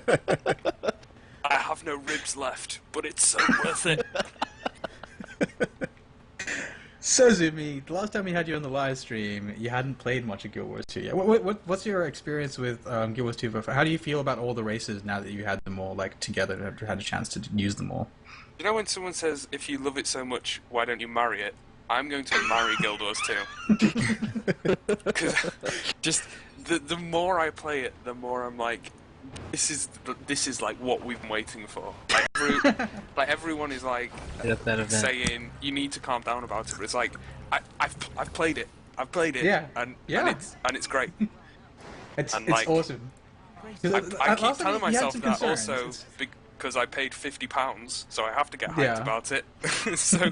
I have no ribs left, but it's so worth it. So, Zumi, the last time we had you on the live stream, you hadn't played much of Guild Wars 2 yet. What's your experience with Guild Wars 2? How do you feel about all the races now that you had them all like together and have had a chance to use them all? You know when someone says, if you love it so much, why don't you marry it? I'm going to marry Guild Wars 2. Because just the more I play it, the more I'm like, this is like what we've been waiting for. Like everyone is like At that event. saying you need to calm down about it, but it's like I've played it. I've played it. Yeah. And Yeah. it's great. It's And, it's like, awesome. I keep telling myself that also. also because I paid £50, so I have to get hyped Yeah. about it. So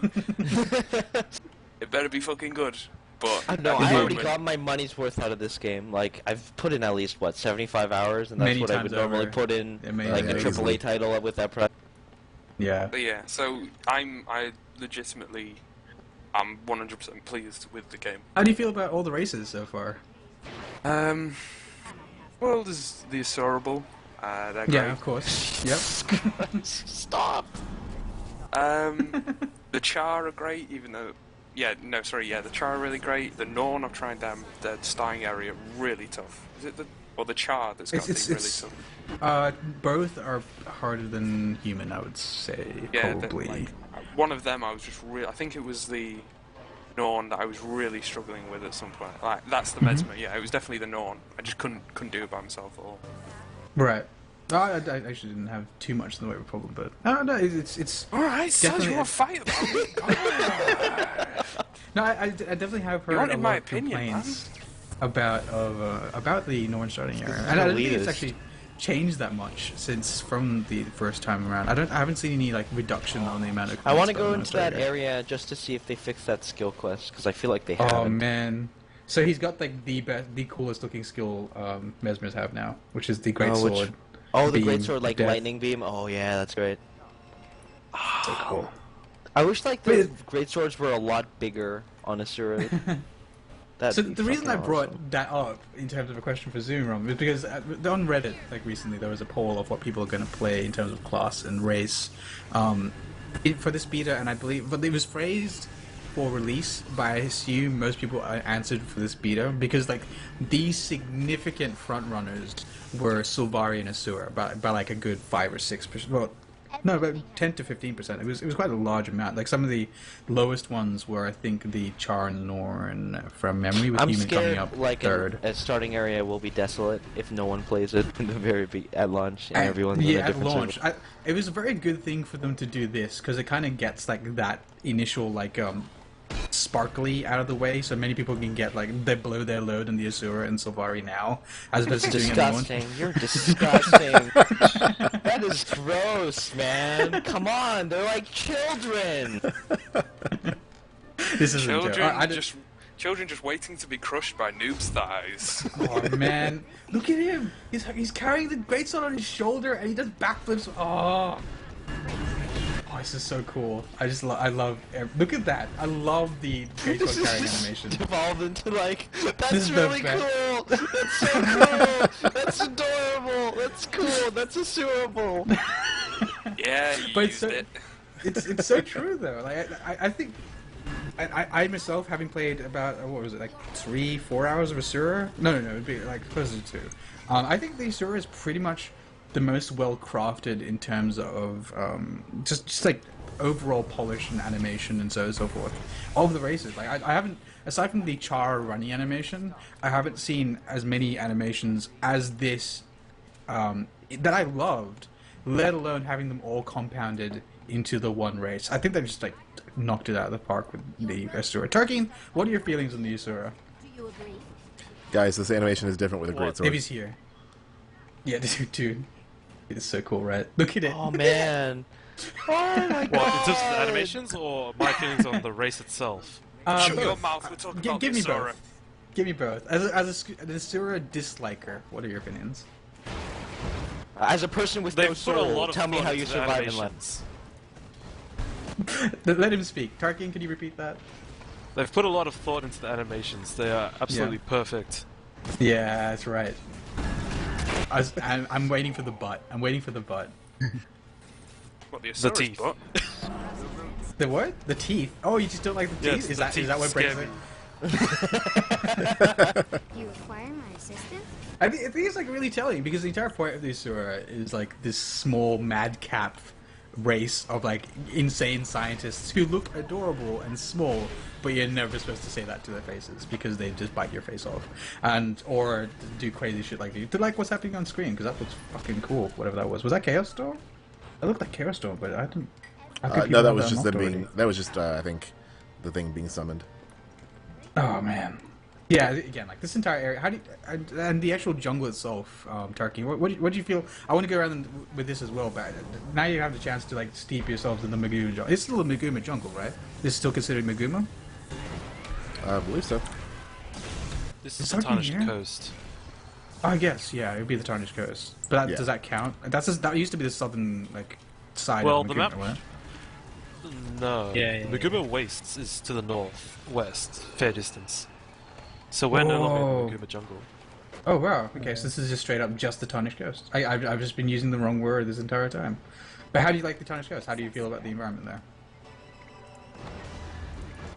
it better be fucking good. But I at know, the I already moment- got my money's worth out of this game. Like, I've put in at least, 75 hours, and that's Many what I would times normally over. put in, Yeah, many like, a times. AAA title with that price. Yeah. But yeah, so I legitimately am 100% pleased with the game. How do you feel about all the races so far? Well, there's the Asurable. They're great. Yeah, of course. Yep. Stop! The Char are great, even though... the Char are really great. The Norn, I've tried them. The starting area, really tough. Is it the Char that's got It's- to be it's- really tough? Both are harder than human, I would say. Yeah, probably. one of them I was just really... I think it was the Norn that I was really struggling with at some point. Like, that's the Mesmer, yeah, it was definitely the Norn. I just couldn't do it by myself at all. Right. I actually didn't have too much in the way of a problem, but no, it's Alright, Saj, Definitely- you want to fight about it? God. no. I definitely have heard wanted a my lot of opinion, complaints about the Northern starting area, and I don't think it's elitist. actually changed that much since from the first time around. I haven't seen any like reduction on the amount of. I want to complaints go about into Northern that area just to see if they fix that skill quest, because I feel like they haven't. Oh man. So he's got like the coolest looking skill Mesmers have now, which is the great Oh, which- sword. Oh, the Beam great sword, like death. lightning beam? Oh, yeah, that's great. So cool. I wish like the great swords were a lot bigger on Asura. So the reason I brought awesome. that up in terms of a question for Zoom Room is because on Reddit, like recently, there was a poll of what people are going to play in terms of class and race for this beta, and I believe, but it was phrased for release, but I assume most people answered for this beta because like these significant front runners were Sylvari and Asura by like a good 5 or 6%. Well, no, about 10 to 15%. It was quite a large amount. Like some of the lowest ones were, I think, the Char and Norn from memory, with I'm Human coming scared up like third. a starting area will be desolate if no one plays it in the at launch and everyone's Yeah, in a at different launch. server. It was a very good thing for them to do this because it kind of gets like that initial like sparkly out of the way, so many people can get like they blow their load in the Asura and Sylvari now, as opposed to doing it at launch. Disgusting. You're disgusting. That is gross, man. Come on, they're like children. This isn't a joke. Children just waiting to be crushed by noobs' thighs. Oh man, look at him! He's carrying the greatsword on his shoulder and he does backflips. Oh, this is so cool. I love. Look at that! I love the greatsword carrying animation. Devolved into like that's This is really the cool. That's so cool. That's adorable. That's cool. That's adorable. Yeah, you But used it. It's so true though. Like I think. I myself, having played about, what was it, like 3-4 hours of Asura? No, it'd be like closer to 2. I think the Asura is pretty much the most well-crafted in terms of just like overall polish and animation and so on and so forth of the races. Like I haven't, aside from the Char running animation, I haven't seen as many animations as this that I loved, let alone having them all compounded into the one race. I think they've just like knocked it out of the park with the Asura. Tarkin, what are your feelings on the Asura? Do you agree? Guys, this animation is different with a great sword. If he's here. Yeah, dude. It's so cool, right? Look at it. Oh man. Oh my god. What, in terms of the animations or my feelings on the race itself? Shut Both. your mouth, we're talking about Give me Asura. both. Give me both. As an Asura disliker, what are your opinions? As a person with They've no put a soul, lot of tell me thought how you into the survive in life. animations. Let him speak. Tarkin, can you repeat that? They've put a lot of thought into the animations. They are absolutely perfect. Yeah, that's right. I'm waiting for the butt. I'm waiting for the butt. What, the Asura's teeth. butt? The what? The teeth. Oh, you just don't like the teeth? Yes, Is the that teeth what breaks scare it? You require my assistance? I think it's like really telling because the entire point of the Asura is like this small madcap race of like insane scientists who look adorable and small, but you're never supposed to say that to their faces because they just bite your face off and or do crazy shit like like what's happening on screen because that looks fucking cool. Whatever that was that Chaos Storm? It looked like Chaos Storm, but I didn't. No, that was just them being. That was just I think the thing being summoned. Oh man. Yeah, again, like this entire area. How do you, and the actual jungle itself, Tarkin? What do you feel? I want to go around with this as well, but now you have the chance to like steep yourselves in the Maguma jungle. It's still a Maguma jungle, right? This is still considered Maguma. I believe so. This is Is the Tarnished Tarkin here? Coast. I guess, yeah, it would be the Tarnished Coast. But Yeah. does that count? That used to be the southern like side Well, of the Maguma, map- wasn't it? No. Yeah. Maguma Wastes is to the northwest, fair distance. So we're no longer in the Maguma jungle. Oh wow. Okay, so this is just straight up just the Tarnished Coast. I've just been using the wrong word this entire time. But how do you like the Tarnished Coast? How do you feel about the environment there?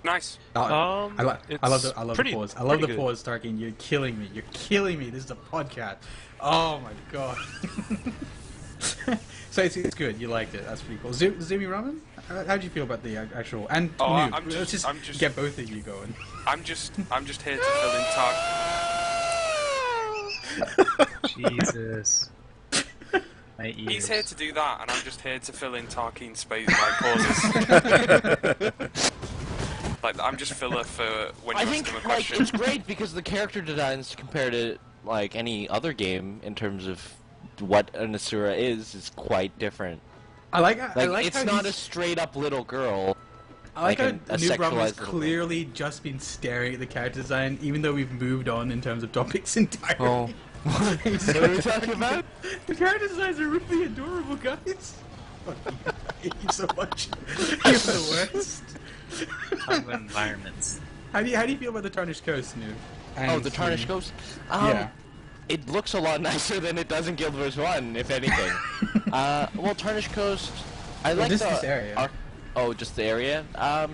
Nice. I love the pretty- pause. I love pretty the good. pause, Tarkin. You're killing me. You're killing me. This is a podcast. Oh my god. So it's good. You liked it. That's pretty cool. Zumi Ramen, how do you feel about the actual and Oh, Noob? I'm Let's just- just I'm just- get both of you going. I'm just here to fill in Tarkin. Jesus. My ears. He's here to do that, and I'm just here to fill in Tarkin's space by pauses. Like, I'm just filler for when you I ask think him a like question. it's great because the character designs compared to like any other game in terms of what an Asura is quite different. I like It's how not a he's- straight up little girl. I like like how a Noob Ramen has sexualized little clearly just been staring at the character design, even though we've moved on in terms of topics entirely. What are we talking about? The character designs are really adorable, guys. I hate you so much. You're the worst. Talk about environments. How do you feel about the Tarnished Coast, Noob? Oh, the Tarnished Coast? Yeah. It looks a lot nicer than it does in Guild Wars 1, if anything. Well, Tarnished Coast, I like just the... this area. Oh, just the area?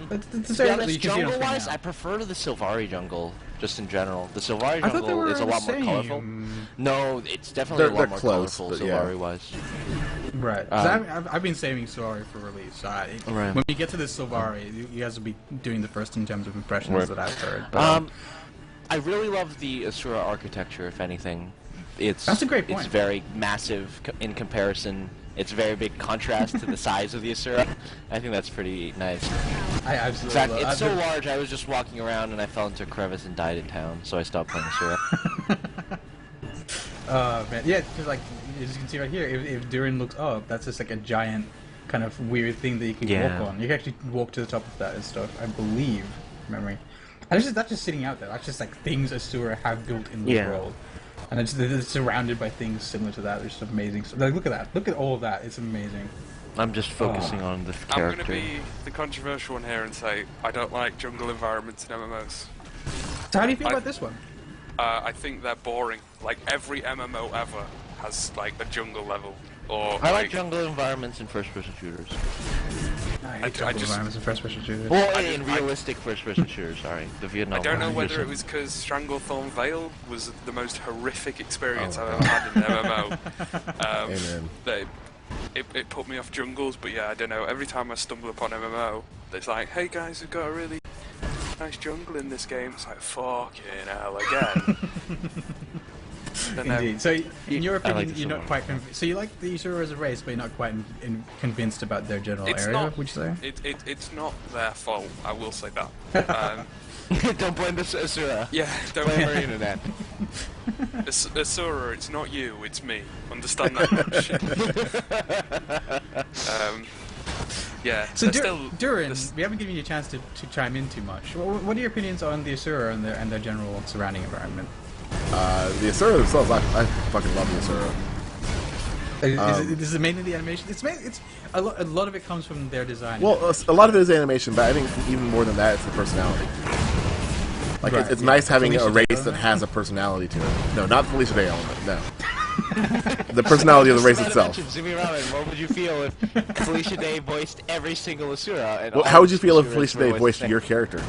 This To be area that honest, you can see on screen jungle-wise, now. I prefer the Sylvari jungle, just in general. The Sylvari I thought they jungle were is a the lot more same. colorful. No, it's definitely a They're lot more close, colorful, but yeah. Sylvari-wise. Right. 'Cause I've been saving Sylvari for release. So Right. when we get to this Sylvari, you guys will be doing the first in terms of impressions Right. that I've heard. But, I really love the Asura architecture, if anything. That's a great point. It's very massive in comparison. It's a very big contrast to the size of the Asura. I think that's pretty nice. I In absolutely fact, love it's so large, I was just walking around and I fell into a crevice and died in town, so I stopped playing Asura. Man. Yeah, because like, as you can see right here, if Dourin looks up, that's just like a giant kind of weird thing that you can Yeah. walk on. You can actually walk to the top of that and stuff, I believe, from memory. And that's just sitting out there. That's just like things Asura have built in the Yeah. world. And it's surrounded by things similar to that. It's just amazing. So, like, look at that. Look at all of that. It's amazing. I'm just focusing on the I'm character. going to be the controversial one here and say I don't like jungle environments in MMOs. So how do you feel about this one? I think they're boring. Like every MMO ever has like a jungle level. Or I like jungle environments in first-person shooters. I just- environments and first-person shooters. Well, in realistic first-person shooters, sorry. The Vietnam I don't know War. whether it was because Stranglethorn Vale was the most horrific experience Oh, I've ever had in an MMO. Amen. It put me off jungles, but yeah, I don't know. Every time I stumble upon MMO, it's like, hey guys, we've got a really nice jungle in this game. It's like, fucking hell again. Don't know. Indeed. So, in your I like opinion, this you're one. not quite convinced. So you like the Asura as a race, but you're not quite convinced about their general It's area, not. would you say? It's not their fault. I will say that. Don't blame the Asura. Yeah, don't Blame our worry. internet. Asura, it's not you, it's me. Understand that much. Yeah. So, they're still, Dourin, they're we haven't given you a chance to chime in too much. What are your opinions on the Asura and their general surrounding environment? The Asura themselves, I fucking love the Asura. Is it mainly the animation? It's a lot of it comes from their design. Well, a lot of it is animation, but I think even more than that, it's the personality. Like, Right, it's yeah. nice having Felicia a Day race that element? has a personality to it. No, not Felicia Day element, no. The personality of the race Just itself. imagine, zooming around, and what would you feel if Felicia Day voiced every single Asura? And Well, all how would you the feel if Asuras Felicia were Day the voiced same? your character?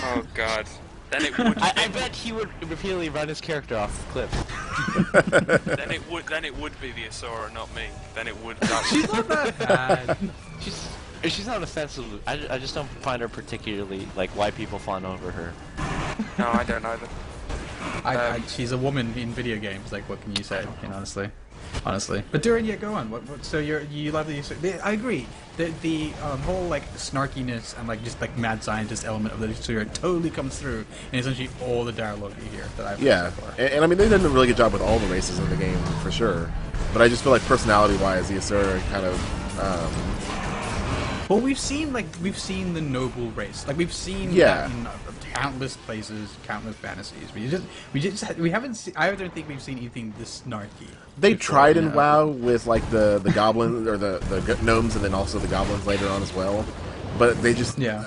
Oh god. Then it would. I bet he would repeatedly run his character off the cliff. Then it would be the Asura, not me. Then it would. That She's not that bad. She's not offensive. I just don't find her particularly, like, why people fawn over her. no, I don't either. She's a woman in video games. Like, what can you say? You know, honestly. But Dourin, yeah, go on. So you love the? I agree. The whole like snarkiness and like just like mad scientist element of the Asura totally comes through in essentially all the dialogue you hear that I've Yeah, heard so far. and I mean, they did a really good job with all the races in the game, for sure. But I just feel like personality-wise, the Asura kind of... Well, we've seen the noble race. Like we've seen Yeah. that in countless places, countless fantasies. We haven't. I don't think we've seen anything this snarky. They before, tried you in know? WoW with like the goblins or the gnomes, and then also the goblins later on as well. But they just, Yeah.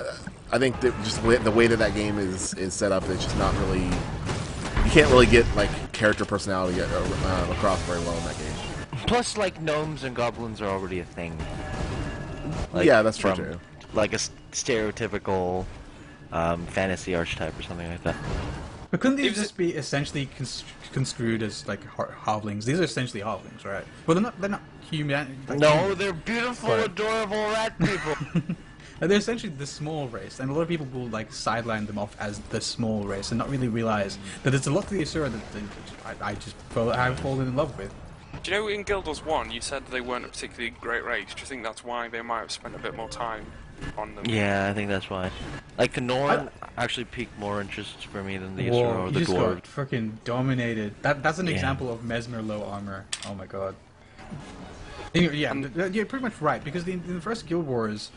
I think that just the way that game is set up, it's just not really. You can't really get like character personality across very well in that game. Plus, like, gnomes and goblins are already a thing. Like, Yeah, that's true, from, too. Like a stereotypical fantasy archetype or something like that. But couldn't these It was- just be essentially construed as like halflings? These are essentially halflings, right? Well, they're not human. Like No, human. they're beautiful, Right. adorable rat people. They're essentially the small race, and a lot of people will like sideline them off as the small race and not really realize that there's a lot to the Asura that I've fallen in love with. Do you know in Guild Wars 1 you said they weren't a particularly great race? Do you think that's why they might have spent a bit more time on them? Yeah, I think that's why. Like, the Norn actually piqued more interest for me than the Asura Whoa, or you the just Dwarf. got freaking dominated. That's an Yeah. example of Mesmer low armor. Oh my god. Yeah, you're pretty much right because in the first Guild Wars,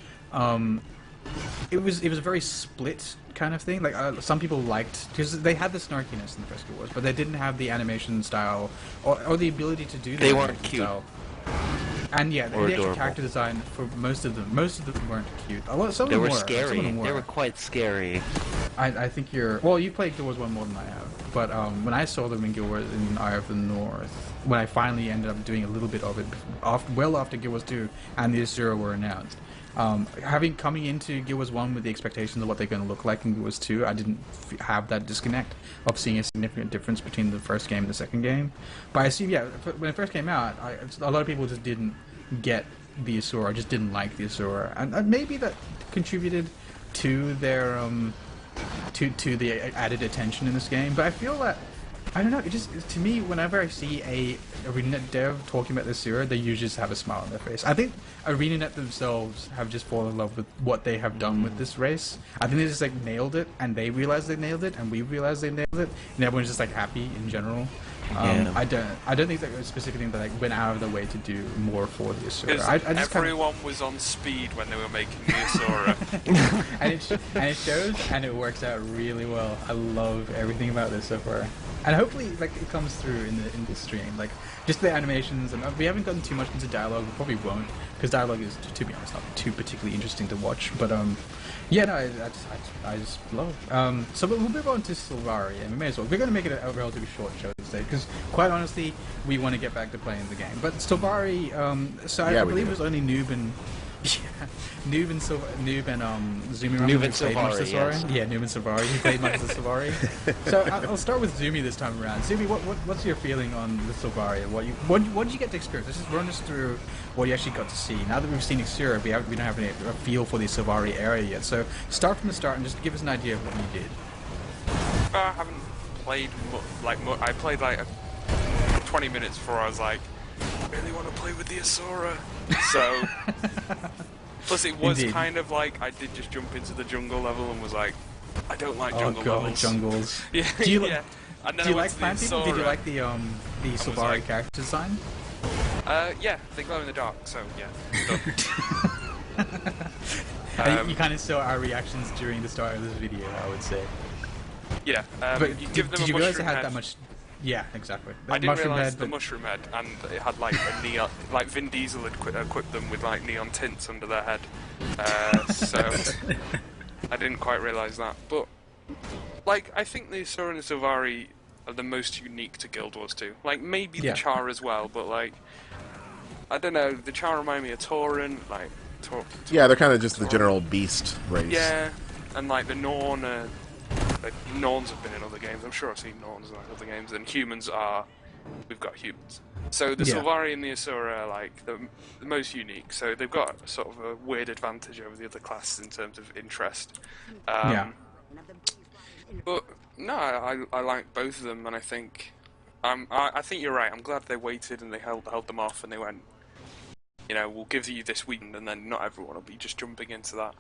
it was a very split kind of thing. Like some people liked because they had the snarkiness in the first Guild Wars, but they didn't have the animation style or the ability to do. They the weren't animation cute. style. And yeah, the Or actual adorable. character design for most of them weren't cute. A lot, some of They them were Some of scary. them They were quite scary. I think you're. Well, you played Guild Wars 1 more than I have. But when I saw them in Guild Wars in Eye of the North, when I finally ended up doing a little bit of it, well after Guild Wars 2 and the Asura were announced, coming into Guild Wars 1 with the expectations of what they're going to look like in Guild Wars 2, I didn't have that disconnect of seeing a significant difference between the first game and the second game. But I assume, when it first came out, a lot of people just didn't get the Asura, just didn't like the Asura. And maybe that contributed to their to the added attention in this game, but I feel that I don't know. It just to me, whenever I see a ArenaNet dev talking about this Asura, they usually just have a smile on their face. I think ArenaNet themselves have just fallen in love with what they have done with this race. I think they just like nailed it, and they realized they nailed it, and we realized they nailed it, and everyone's just like happy in general. Yeah. I don't think that was a specific thing that like went out of the way to do more for the Asura. I just everyone was on speed when they were making the Asura. and it shows, and it works out really well. I love everything about this so far, and hopefully, like it comes through in the stream, like just the animations. And we haven't gotten too much into dialogue. We probably won't, because dialogue is, to be honest, not too particularly interesting to watch. But yeah, no, I just love. So we'll move on to Sylvari, and we may as well. We're going to make it a relatively short show today, because quite honestly, we want to get back to playing the game. But Sylvari, I believe it was only Noob and Noob and Zumi. Noob and played much of Sylvari, yes. Yeah, Noob and Sylvari. He played much of the Sylvari. So I'll start with Zumi this time around. Zumi, what's your feeling on the Sylvari? And what did you get to experience? Let's just run us through what you actually got to see. Now that we've seen Asura, we don't have a feel for the Sylvari area yet. So start from the start and just give us an idea of what you did. I haven't played I played like 20 minutes before I was like, I really want to play with the Asura. So, plus it was Indeed. kind of like I did just jump into the jungle level and was like, I don't like jungle levels. Jungles. Yeah, Do you, yeah. And then do you I like went to the planting? Did you Asura. like the Sylvari like- character design? Yeah, they glow in the dark, so yeah. And you kind of saw our reactions during the start of this video, I would say. Yeah, But you give them did a you realize it mushroom had head. that much? Yeah, exactly. I didn't Mushroom realise head, the but- mushroom head, and it had like a neon, like Vin Diesel had equipped them with like neon tints under their head. So I didn't quite realise that. But like, I think the Asura and the Sylvari are the most unique to Guild Wars 2. Like maybe Yeah. the Char as well, but like I don't know. The Char remind me of Dourin, like Yeah, they're kind of just the general beast race. yeah, and like the Norn. Like, Norns have been in other games. I'm sure I've seen Norns in like, other games, and humans are. We've got humans. So the Yeah. Sylvari and the Asura are like the most unique. So they've got sort of a weird advantage over the other classes in terms of interest. Yeah. But no, I like both of them, and I think I think you're right. I'm glad they waited and they held them off, and they went. You know, we'll give you this weekend, and then not everyone will be just jumping into that.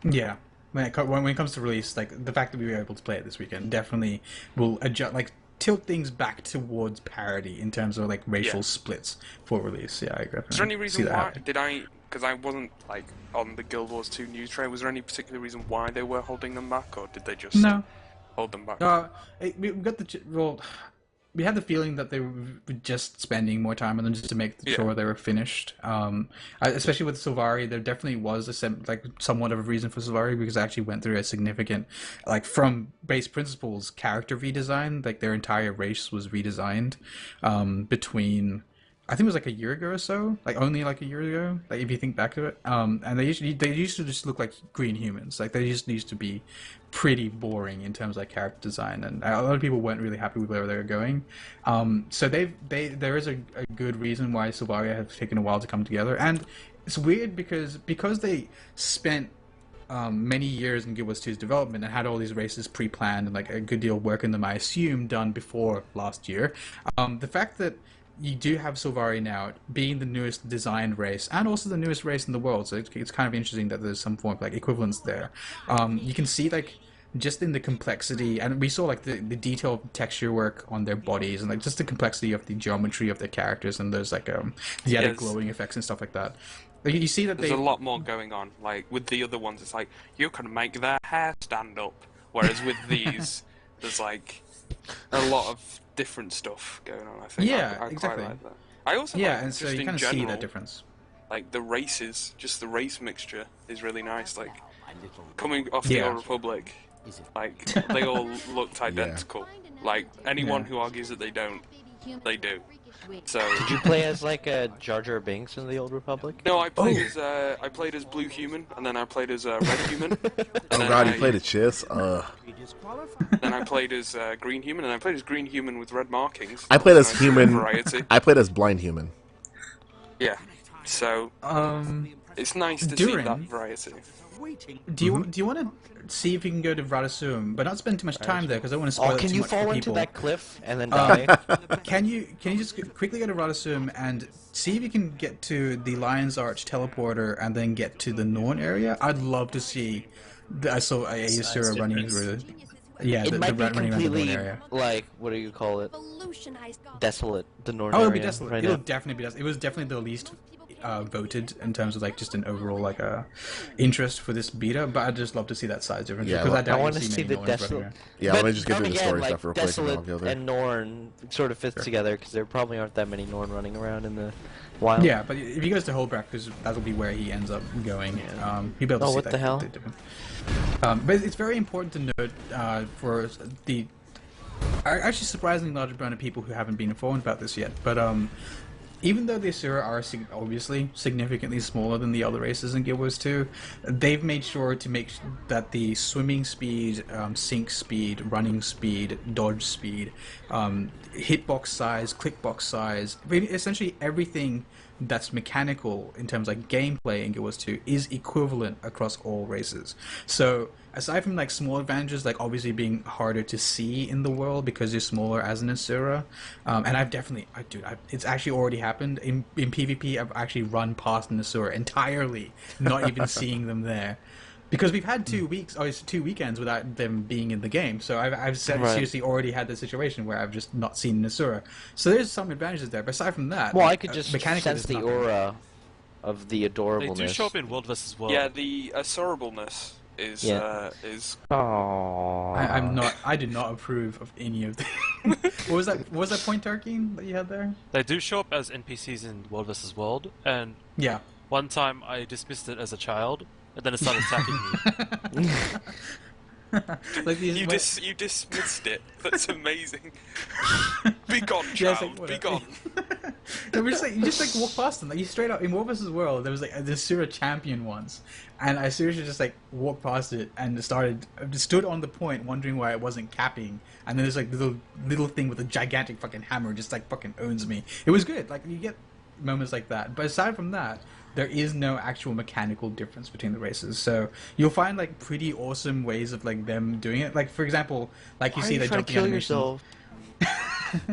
Yeah. When it comes to release, like the fact that we were able to play it this weekend definitely will adjust, like tilt things back towards parity in terms of like racial Yeah. splits for release. Yeah, I definitely Is there any see reason that why? happening. Because I wasn't like on the Guild Wars 2 news train. Was there any particular reason why they were holding them back, or did they just No. hold them back? We got we had the feeling that they were just spending more time on them just to make sure they were finished. Especially with Sylvari, there definitely was somewhat of a reason for Sylvari, because I actually went through a significant, like from base principles, character redesign. Like their entire race was redesigned between. I think it was like a year ago or so, like only like a year ago. Like if you think back to it, and they used to just look like green humans. Like they just used to be pretty boring in terms of like character design, and a lot of people weren't really happy with where they were going. So there is a good reason why Sylvaria has taken a while to come together, and it's weird because they spent many years in Guild Wars 2's development and had all these races pre-planned and like a good deal of work in them, I assume, done before last year. The fact that you do have Sylvari now being the newest designed race and also the newest race in the world, so it's kind of interesting that there's some form of like equivalence there. You can see like just in the complexity, and we saw like the detailed texture work on their bodies and like just the complexity of the geometry of their characters, and there's like the added glowing effects and stuff like that. Like, you see that There's a lot more going on. Like with the other ones, it's like you can make their hair stand up, whereas with these, there's like a lot of different stuff going on. I think. Yeah, I exactly. quite like that. I also Yeah, like, and so just you in kind of see general, that difference. like the races, just the race mixture is really nice. Like coming off Yeah. the Old Republic, like they all looked identical. Like anyone Yeah. who argues that they don't, they do. So Did you play as like a Jar Jar Binks in the Old Republic? no, I played as blue human, and then I played as red human. And Oh then god, you played a Chiss? Then I played as green human, and I played as green human with red markings. I That played was as a nice bit of human. variety. I played as blind human. Yeah, so it's nice to see Dourin, that variety. do you want to see if you can go to Radasum, but not spend too much time there because I don't want to spoil Oh, it can too you much for fall into people. that cliff and then die? Can you just quickly go to Radasum and see if you can get to the Lion's Arch teleporter and then get to the Norn area? I'd love to see. I saw a Asura running through. Yeah, It the might be running around the Norn completely area. like what do you call it? Desolate. The Northern Oh, area. it'll be desolate. Right It'll now. definitely be desolate. It was definitely the least voted in terms of like just an overall like interest for this beta, but I'd just love to see that size difference Yeah, because well, I I doubt want you'll to see see many the Norns running desolate. around. Yeah, but let me just get through then the again, story like, stuff real quick and then Desolate I'll go there. and Norn sort of fits together because there probably aren't that many Norn running around in the wild. Yeah, but if he goes to Holdback, because that'll be where he ends up going, he'll be able to Oh, see what that. the hell? Different. But it's very important to note for the actually surprisingly large amount of people who haven't been informed about this yet. But even though the Asura are obviously significantly smaller than the other races in Guild Wars 2, they've made sure to make that the swimming speed, sink speed, running speed, dodge speed, hitbox size, clickbox size, essentially everything that's mechanical in terms of like gameplay in Guild Wars 2 is equivalent across all races. So aside from like small advantages, like obviously being harder to see in the world because you're smaller as an Asura, and it's actually already happened in PvP. I've actually run past an Asura entirely, not even seeing them there. Because we've had 2 weeks, or 2 weekends without them being in the game, so I've seriously already had the situation where I've just not seen Nasura. So there's some advantages there, but aside from that, Well, like, I could just mechanically, sense there's the nothing. aura of the They adorableness. do show up in World vs. World. Yeah, the assurableness is is Aww. I did not approve of any of them. What was that point, Tarkeen, that you had there? They do show up as NPCs in World vs. World, and Yeah. one time I dismissed it as a child, and then it started attacking me. Like these, you dismissed it. That's amazing. Be gone, Yeah, it's child. like, Be whatever. gone. No, but you just like walk past them. Like you straight up in War vs. World, there was like a Asura champion once, and I seriously just like walked past it and stood on the point, wondering why it wasn't capping. And then there's like little thing with a gigantic fucking hammer, just like fucking owns me. It was good. Like you get moments like that, but aside from that, there is no actual mechanical difference between the races. So you'll find like pretty awesome ways of like them doing it. Like for example, like you Why see are the you trying to jumping kill animation. yourself?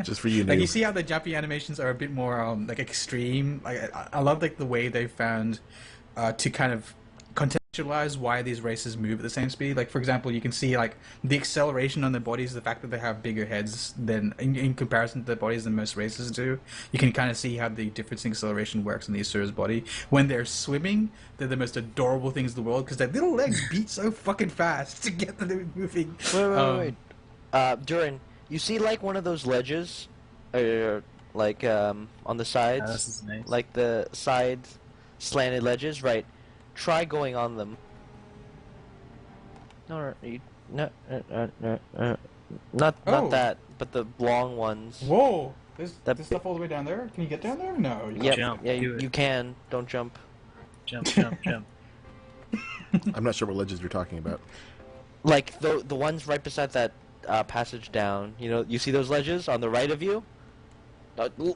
Just for you, Like noob. you see how the jumping animations are a bit more like extreme. Like I love like the way they found to kind of contextualize why these races move at the same speed. Like for example, you can see like the acceleration on their bodies, the fact that they have bigger heads than in comparison to their bodies than most races do. You can kind of see how the difference in acceleration works in the Asura's body. When they're swimming, they're the most adorable things in the world because their little legs beat so fucking fast to get them moving. Wait. Dourin, you see like one of those ledges, like on the sides, this is nice. like the side slanted ledges, right? Try going on them. No, not Oh. that, but the long ones. Whoa! There's That stuff all the way down there. Can you get down there? No. You Yep, Jump, yeah, do it. you can. Don't jump. Jump, jump, jump. I'm not sure what ledges you're talking about. Like the ones right beside that passage down. You know, you see those ledges on the right of you?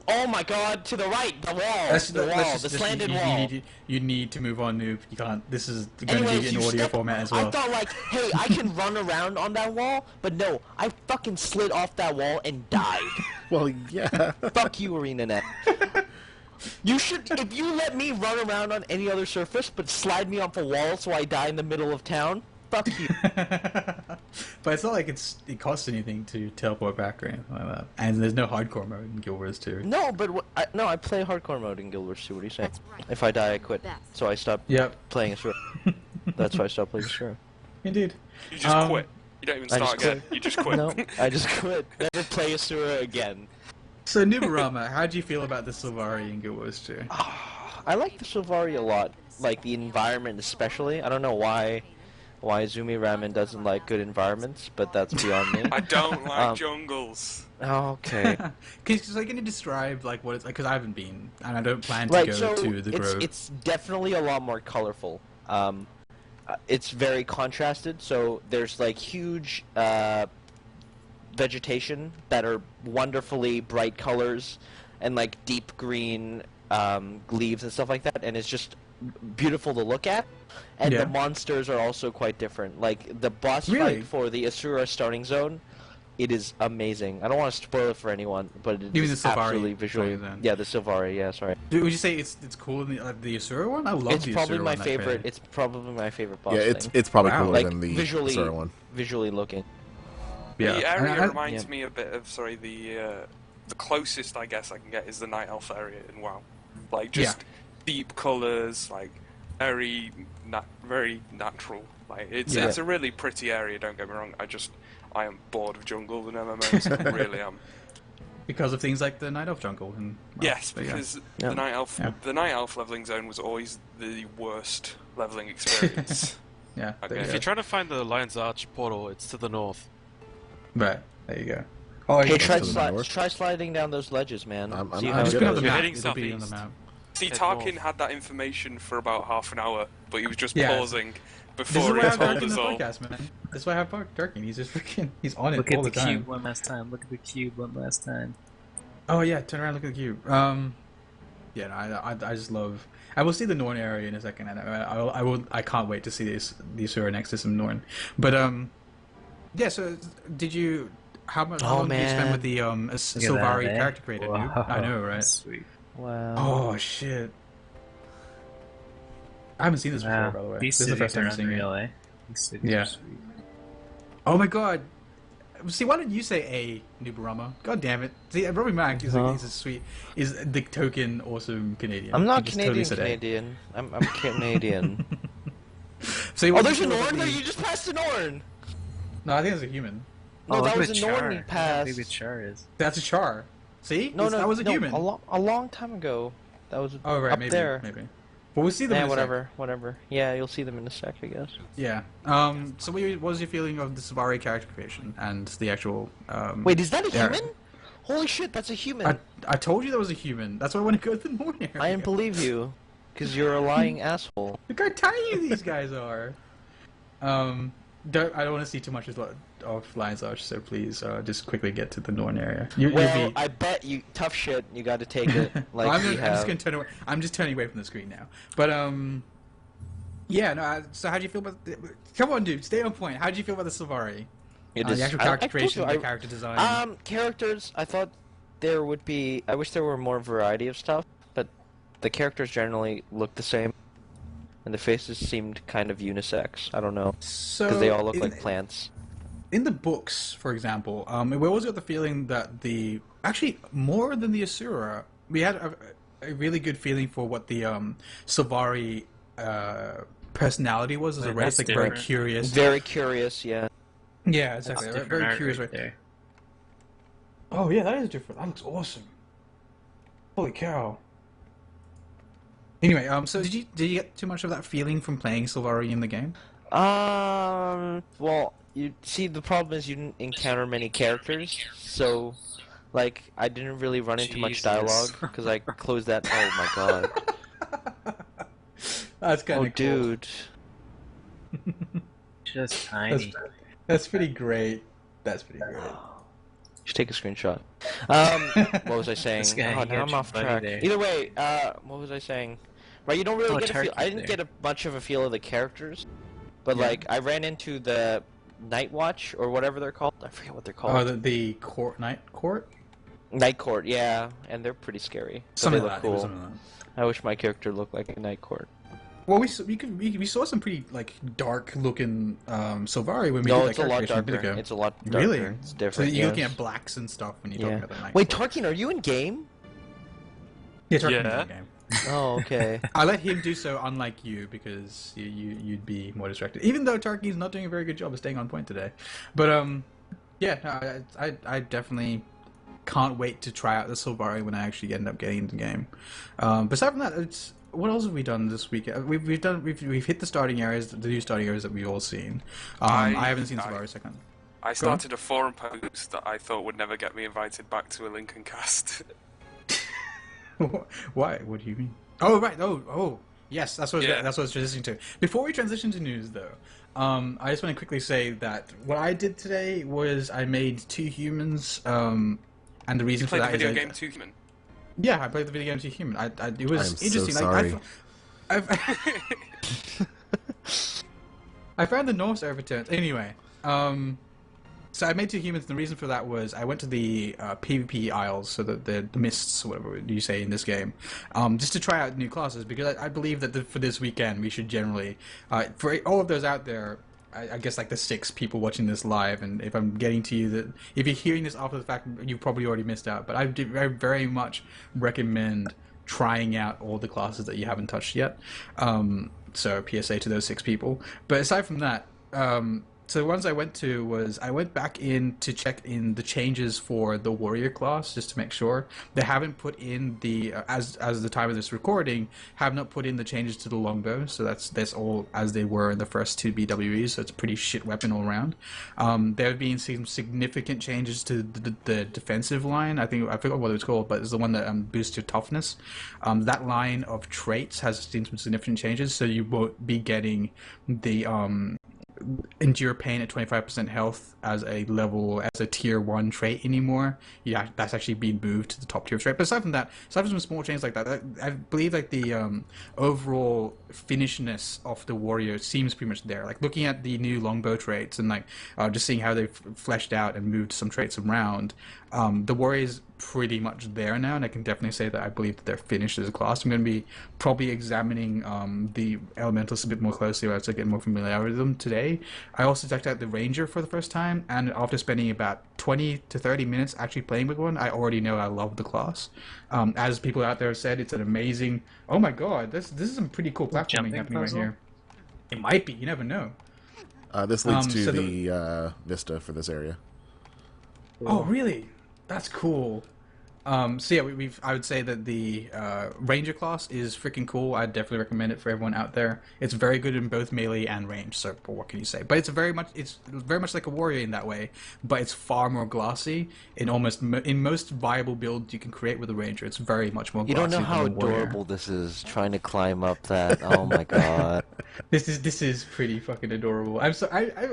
Oh my God! To the right, the wall, the slanted wall. You need to move on, noob. You can't. This is going to Anyways, be in you audio step- format as I well. thought like, hey, I can run around on that wall, but no, I fucking slid off that wall and died. Well, yeah. Fuck you, ArenaNet. You should, if you let me run around on any other surface, but slide me off a wall so I die in the middle of town, fuck you. But it's not like it costs anything to teleport back or anything like that. And there's no hardcore mode in Guild Wars 2. No, but I play hardcore mode in Guild Wars 2. What do you say? If I die, I quit. So I stop Yep. playing Asura. That's why I stopped playing Asura. Indeed. You just quit. You don't even I start just again. quit. You just quit. No, I just quit. Never play Asura again. So Nubarama, how do you feel about the Sylvari in Guild Wars 2? I like the Sylvari a lot, like the environment especially. I don't know why Zumi Ramen doesn't like good environments, but that's beyond me. I don't like jungles. Okay. Because can you describe like what it's like? Because I haven't been, and I don't plan to Right, go so to the Grove. it's definitely a lot more colorful. It's very contrasted, so there's like huge vegetation that are wonderfully bright colors and like deep green leaves and stuff like that, and it's just beautiful to look at. And Yeah. the monsters are also quite different. Like the boss Really? fight for the Asura starting zone, it is amazing. I don't want to spoil it for anyone, but it You mean is the Sylvari absolutely visually. starting zone? Yeah, the Sylvari. Yeah, sorry. Would you say it's cool in the Asura one? I love It's the probably Asura my one. favorite. It's probably my favorite boss Yeah, thing. it's probably Wow. cooler Like than the visually, Asura one. visually looking. Yeah. The area And I- reminds yeah. me a bit of the closest I guess I can get is the Night Elf area in WoW. Like just deep colours, like very natural. Like it's Yeah. it's a really pretty area. Don't get me wrong. I am bored of jungle and MMOs. I really am. because of things like the Night Elf jungle. And, well, Yes, but yeah. because Yeah. the Night Elf leveling zone was always the worst leveling experience. Yeah. Okay. There you If go. you're trying to find the Lion's Arch portal, it's to the north. Right. There you go. Oh, Hey, yeah. try sliding down those ledges, man. I'm See I'm how I'm just it gonna have goes. the You're map. heading It'll be on the southeast. map. See, Head Tarkin north. had that information for about half an hour, but he was just Yeah. pausing This is before why he I'm told Darkin us the all. podcast, man. That's why I have Darkin. He's just freaking. He's on it Look all at the the time. cube one last time. Look at the cube one last time. Oh yeah, turn around, look at the cube. Yeah, no, I just love. I will see the Norn area in a second, and I can't wait to see the Asura next to some Norn. But yeah. So did you? How much? How Oh, long did you spend man. with the Look at Sylvari that, eh? character creator? Dude? I know, right? Sweet. Wow. Oh shit! I haven't seen this before, Wow. by the way. These This is the cities first time are I'm seeing it. unreal, eh? These cities Yeah. are sweet. Oh my god! See, why didn't you say a Nubarama? God damn it! See, Robbie Mack is Huh? he's a sweet, is the token awesome Canadian. I'm not He just totally Canadian. said A. I'm Canadian. So Oh, what there's do a you feel about Norn there. the- You just passed a Norn. No, I think it's a human. No, look that at was the a Norn char. you Look how big the passed. char is. That's a char. See? No, that was a human. A long time ago. That was Oh right, up maybe, there. maybe. But we'll see them. Yeah, in a sec. whatever. Yeah, you'll see them in a sec, I guess. Yeah. So what was your feeling of the Sylvari character creation and the actual? Wait, is that a yeah. human? Holy shit, that's a human. I told you that was a human. That's why I want to go to the Norn area. I didn't believe you, because you're a lying asshole. Look how tiny these guys are. I don't want to see too much of Lion's Arch, so please just quickly get to the Norn area. You'll Well, be... I bet you tough shit. You got to take it. Like I'm we just have. gonna turn away. I'm just turning away from the screen now. But yeah. No. So how do you feel about? Come on, dude. Stay on point. How do you feel about the Sylvari? It The is- actual I character told creation, you, the I- character design. Characters. I thought there would be. I wish there were more variety of stuff, but the characters generally look the same, and the faces seemed kind of unisex. I don't know, So because they all look in, like plants. in the books, for example, we always got the feeling that actually more than the Asura, we had a really good feeling for what the Sylvari personality was as a Wait, race, that's like very different. curious. Very curious, yeah. Yeah, That's exactly. different Very art curious. right Right? there. Oh yeah, that is different. That looks awesome. Holy cow. Anyway, so did you get too much of that feeling from playing Sylvari in the game? Well, you see, the problem is you didn't encounter many characters, so, like, I didn't really run into much Jesus. dialogue, because I closed that. Oh my god. That's kind Oh, of dude. Just tiny. That's pretty great. That's pretty great. Should take a screenshot. What was I saying? This guy, Oh, he now got I'm your off buddy track. there. Either way, what was I saying? Right, you don't really Oh, get a feel. Turkey's I didn't there. get much of a feel of the characters, but Yeah. like I ran into the Night Watch or whatever they're called. I forget what they're called. Oh, the court, night court, Night Court, yeah, and they're pretty scary. But something they like look that. It was cool. something like that. I wish my character looked like a Night Court. Well, we saw some pretty like dark looking Sylvari when we No, did it's that a lot character creation a bit darker. ago. It's a lot darker. Really? It's So different. you're looking yes. at blacks and stuff when you're Yeah. talking about the night. Wait, court. Tarkin, are you in game? Yeah, Tarkin's in Yeah. the game. Oh, okay. I let him do so, unlike you, because you'd be more distracted. Even though Tarkin's not doing a very good job of staying on point today, but yeah, no, I definitely can't wait to try out the Silvari when I actually end up getting into the game. But aside from that, what else have we done this week? We've hit the starting areas, the new starting areas that we've all seen. I haven't seen Silvari second. I started a forum post that I thought would never get me invited back to a Lincolncast. Why? What do you mean? Oh, right. Oh. Yes, that's what I was transitioning to. Before we transition to news, though, I just want to quickly say that what I did today was I made 2 humans, and the reason for that is... You played the video game 2 Human? Yeah, I played the video game 2 Human. It was interesting. So sorry. I found the Norse overturns. Anyway, so I made 2 humans, and the reason for that was I went to the PvP Isles, so the mists, whatever you say in this game, just to try out new classes, because I believe that for this weekend we should generally, for all of those out there, I guess like the 6 people watching this live, and if I'm getting to you, that if you're hearing this after the fact, you've probably already missed out, but I very much recommend trying out all the classes that you haven't touched yet. So PSA to those 6 people. But aside from that, so the ones I went to was I went back in to check in the changes for the warrior class just to make sure they haven't put in the as the time of this recording have not put in the changes to the longbow, so that's all as they were in the first 2 BWEs, so it's a pretty shit weapon all around. There have been some significant changes to the defensive line. I forgot what it was called, but it's the one that boosts your toughness. That line of traits has seen some significant changes, so you won't be getting the endure pain at 25% health as a tier 1 trait anymore. Yeah, that's actually been moved to the top tier trait. But aside from some small changes like that, I believe like the overall finishness of the warrior seems pretty much there. Like looking at the new longbow traits and like just seeing how they've fleshed out and moved some traits around, the warrior's pretty much there now, and I can definitely say that I believe that they're finished as a class. I'm going to be probably examining the elementalists a bit more closely as I get more familiar with them today. I also checked out the ranger for the first time, and after spending about 20 to 30 minutes actually playing with one, I already know I love the class. As people out there have said, it's an amazing... Oh my god, this is some pretty cool platforming happening right here. It might be, you never know. This leads to the Vista for this area. Oh, really? That's cool. So yeah, I would say that the Ranger class is freaking cool. I'd definitely recommend it for everyone out there. It's very good in both melee and range. So what can you say? But it's very much like a warrior in that way. But it's far more glossy. In most viable builds you can create with a Ranger, it's very much more glossy. You don't know how adorable this is trying to climb up that. Oh my god. This is pretty fucking adorable. I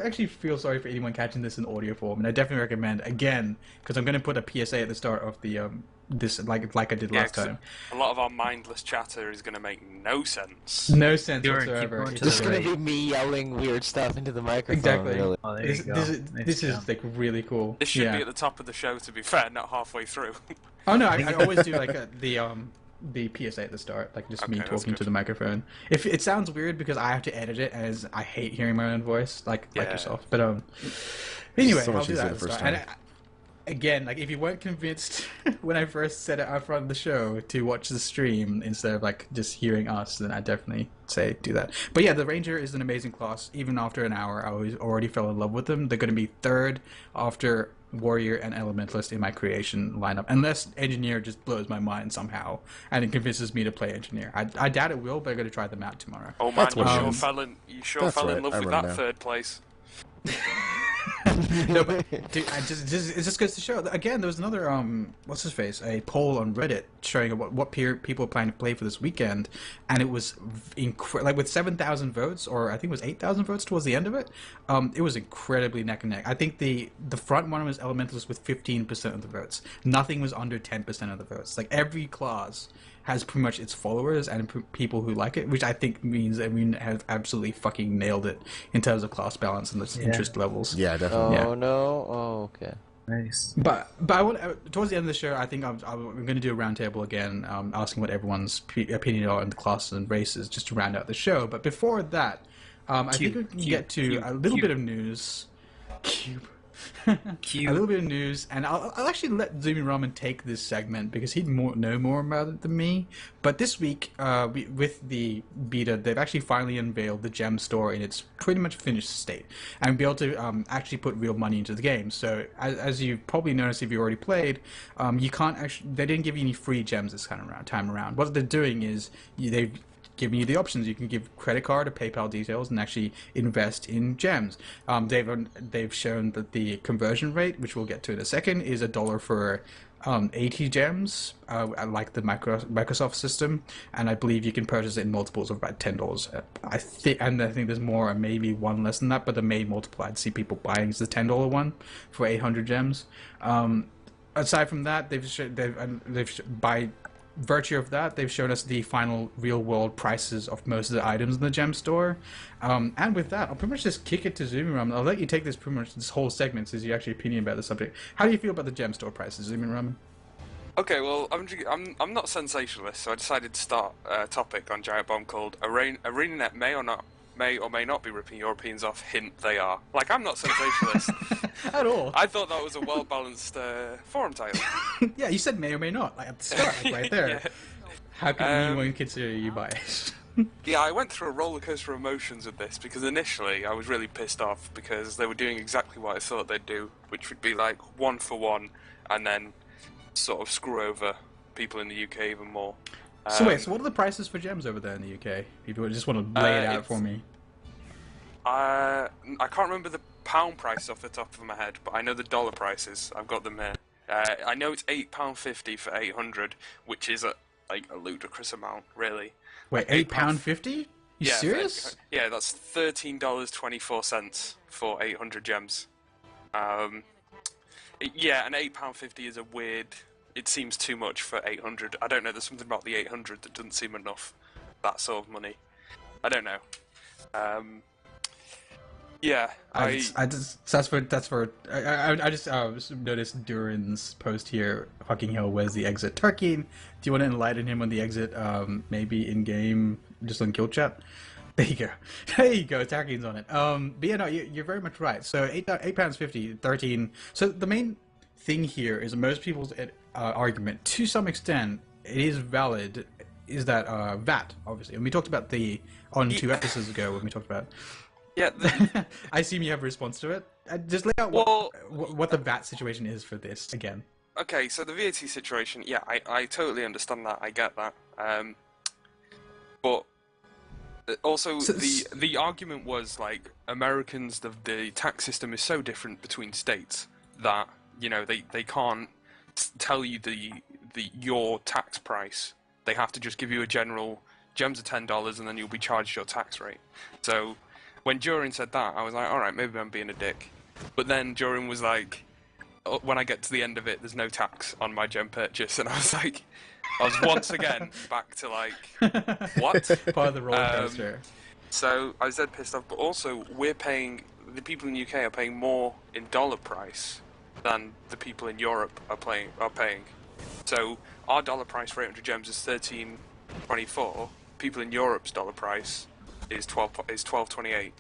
actually feel sorry for anyone catching this in audio form, and I definitely recommend again because I'm going to put a PSA at the start of the this like I did last time. A lot of our mindless chatter is going to make no sense. No sense whatsoever. This is going to be me yelling weird stuff into the microphone. Exactly. Really. Oh, This is like really cool. This should be at the top of the show, to be fair, not halfway through. Oh no, I always do like the PSA at the start, like just me talking to the microphone. If it sounds weird because I have to edit it, as I hate hearing my own voice, like yourself. But anyway, so I'll do that at the start. And again, like if you weren't convinced when I first said it up front of the show to watch the stream instead of like just hearing us, then I definitely say do that. But yeah, the Ranger is an amazing class. Even after an hour, I already fell in love with them. They're going to be third after Warrior and Elementalist in my creation lineup, unless Engineer just blows my mind somehow and it convinces me to play Engineer. I doubt it will, but I'm going to try them out tomorrow. Oh man, you sure fell in love with that third place. No, but dude, it just goes to show. Again, there was another what's his face? A poll on Reddit showing what people are planning to play for this weekend, and it was like with 7,000 votes, or I think it was 8,000 votes towards the end of it. It was incredibly neck and neck. I think the front one was Elementalist with 15% of the votes. Nothing was under 10% of the votes. Like every class has pretty much its followers and people who like it, which I think means that we have absolutely fucking nailed it in terms of class balance and the interest levels. Yeah, definitely. Oh no! Oh, okay. Nice. But I want towards the end of the show, I think I'm going to do a roundtable again, asking what everyone's opinion are on the classes and races, just to round out the show. But before that, I think we can get to a little bit of news. Cube. A little bit of news, and I'll actually let Zoomy Ramen take this segment because he'd know more about it than me. But this week, with the beta, they've actually finally unveiled the gem store in its pretty much finished state, and be able to actually put real money into the game. So, as you've probably noticed if you already played, you can't actually. They didn't give you any free gems this time around. What they're doing is they've giving you the options. You can give credit card or PayPal details and actually invest in gems. They've shown that the conversion rate, which we'll get to in a second, is $1 for 80 gems, like the Microsoft system, and I believe you can purchase it in multiples of about $10. I think there's more, maybe one less than that, but the main multiple I'd see people buying is the $10 one for 800 gems. Aside from that, by virtue of that, they've shown us the final real-world prices of most of the items in the gem store. And with that, I'll pretty much just kick it to Zoomy Ramen. I'll let you take this whole segment since you actually opinion about the subject. How do you feel about the gem store prices, Zoomy Ramen? Okay, well, I'm not sensationalist, so I decided to start a topic on Giant Bomb called ArenaNet may or may not be ripping Europeans off. Hint, they are. Like, I'm not sensationalist at all. I thought that was a well-balanced forum title. Yeah, you said may or may not, like at the start, like right there. Yeah. How can anyone consider you biased? Yeah, I went through a roller coaster of emotions with this because initially I was really pissed off because they were doing exactly what I thought they'd do, which would be like 1-for-1 and then sort of screw over people in the UK even more. So wait, so what are the prices for gems over there in the UK? If you just want to lay it out for me. I can't remember the pound price off the top of my head, but I know the dollar prices. I've got them here. I know it's £8.50 for 800, which is a ludicrous amount, really. Wait, £8.50? You serious? Yeah, that's $13.24 for 800 gems. Yeah, and £8.50 is a weird. It seems too much for 800. I don't know. There's something about the 800 that doesn't seem enough. That sort of money. I don't know. Yeah, I just noticed Dourin's post here. Fucking hell, where's the exit? Turkey, do you want to enlighten him on the exit? Maybe in game, just on kill chat. There you go. There you go. Tarkin's on it. But yeah, no, you're very much right. So £8.50, 13. So the main thing here is most people's argument, to some extent, it is valid. Is that VAT? Obviously, and we talked about two episodes ago when we talked about. Yeah, I assume you have a response to it. Just lay out what the VAT situation is for this again. Okay, so the VAT situation, yeah, I totally understand that. I get that. But also, the argument was like Americans, the tax system is so different between states that they can't tell you your tax price. They have to just give you a general gems are $10 and then you'll be charged your tax rate. So when Dourin said that, I was like, alright, maybe I'm being a dick. But then Dourin was like, when I get to the end of it, there's no tax on my gem purchase. And I was like, I was once again back to like, what? Part of the roller coaster. So I was dead pissed off. But also, the people in the UK are paying more in dollar price than the people in Europe are paying. So our dollar price for 800 gems is $13.24. People in Europe's dollar price is $12.28.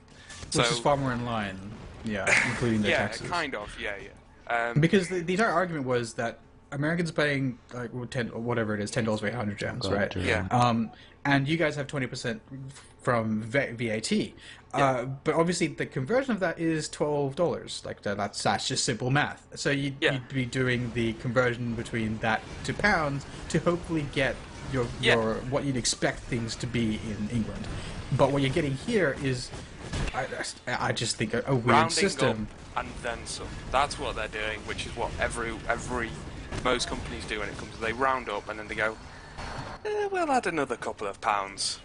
Which is far more in line, including the taxes. Yeah, kind of, yeah. Because the entire argument was that Americans are paying like $10 for 800 gems, right? Yeah. And you guys have 20% from VAT. Yeah. But obviously the conversion of that is $12. Like that's just simple math. So you'd be doing the conversion between that to pounds to hopefully get your what you'd expect things to be in England. But what you're getting here is, I just think a weird rounding system. Up and then some. That's what they're doing, which is what most companies do when it comes to they round up and then they go, we'll add another couple of pounds.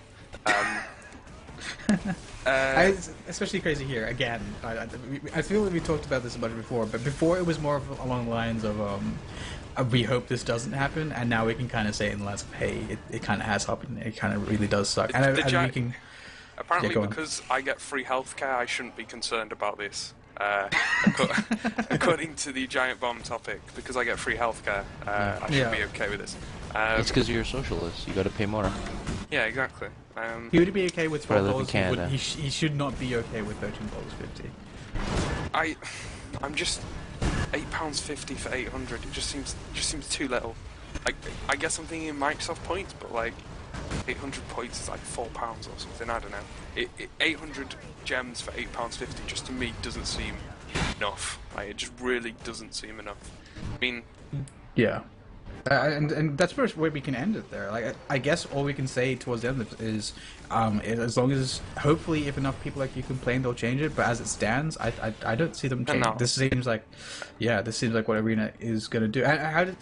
It's especially crazy here. Again, I feel like we talked about this a bunch before, but before it was more along the lines of we hope this doesn't happen, and now we can kind of say in the lines of, hey, it kind of has happened. It kind of really does suck. Apparently, because I get free healthcare, I shouldn't be concerned about this. According to the Giant Bomb topic, because I get free healthcare, I should be okay with this. It's because you're a socialist. You got to pay more. Yeah, exactly. He would be okay with $12. Canada. He should not be okay with $13.50. I'm just £8.50 for 800. It just seems too little. I guess I'm thinking Microsoft points, but like 800 points is like £4 or something. I don't know. 800 gems for £8.50 just to me doesn't seem enough. Like, it just really doesn't seem enough. I mean, Yeah. And that's where we can end it there. Like, I guess all we can say towards the end of it is, as long as, hopefully, if enough people like you complain, they'll change it. But as it stands, I don't see them changing. No. This seems like what Arena is going to do. And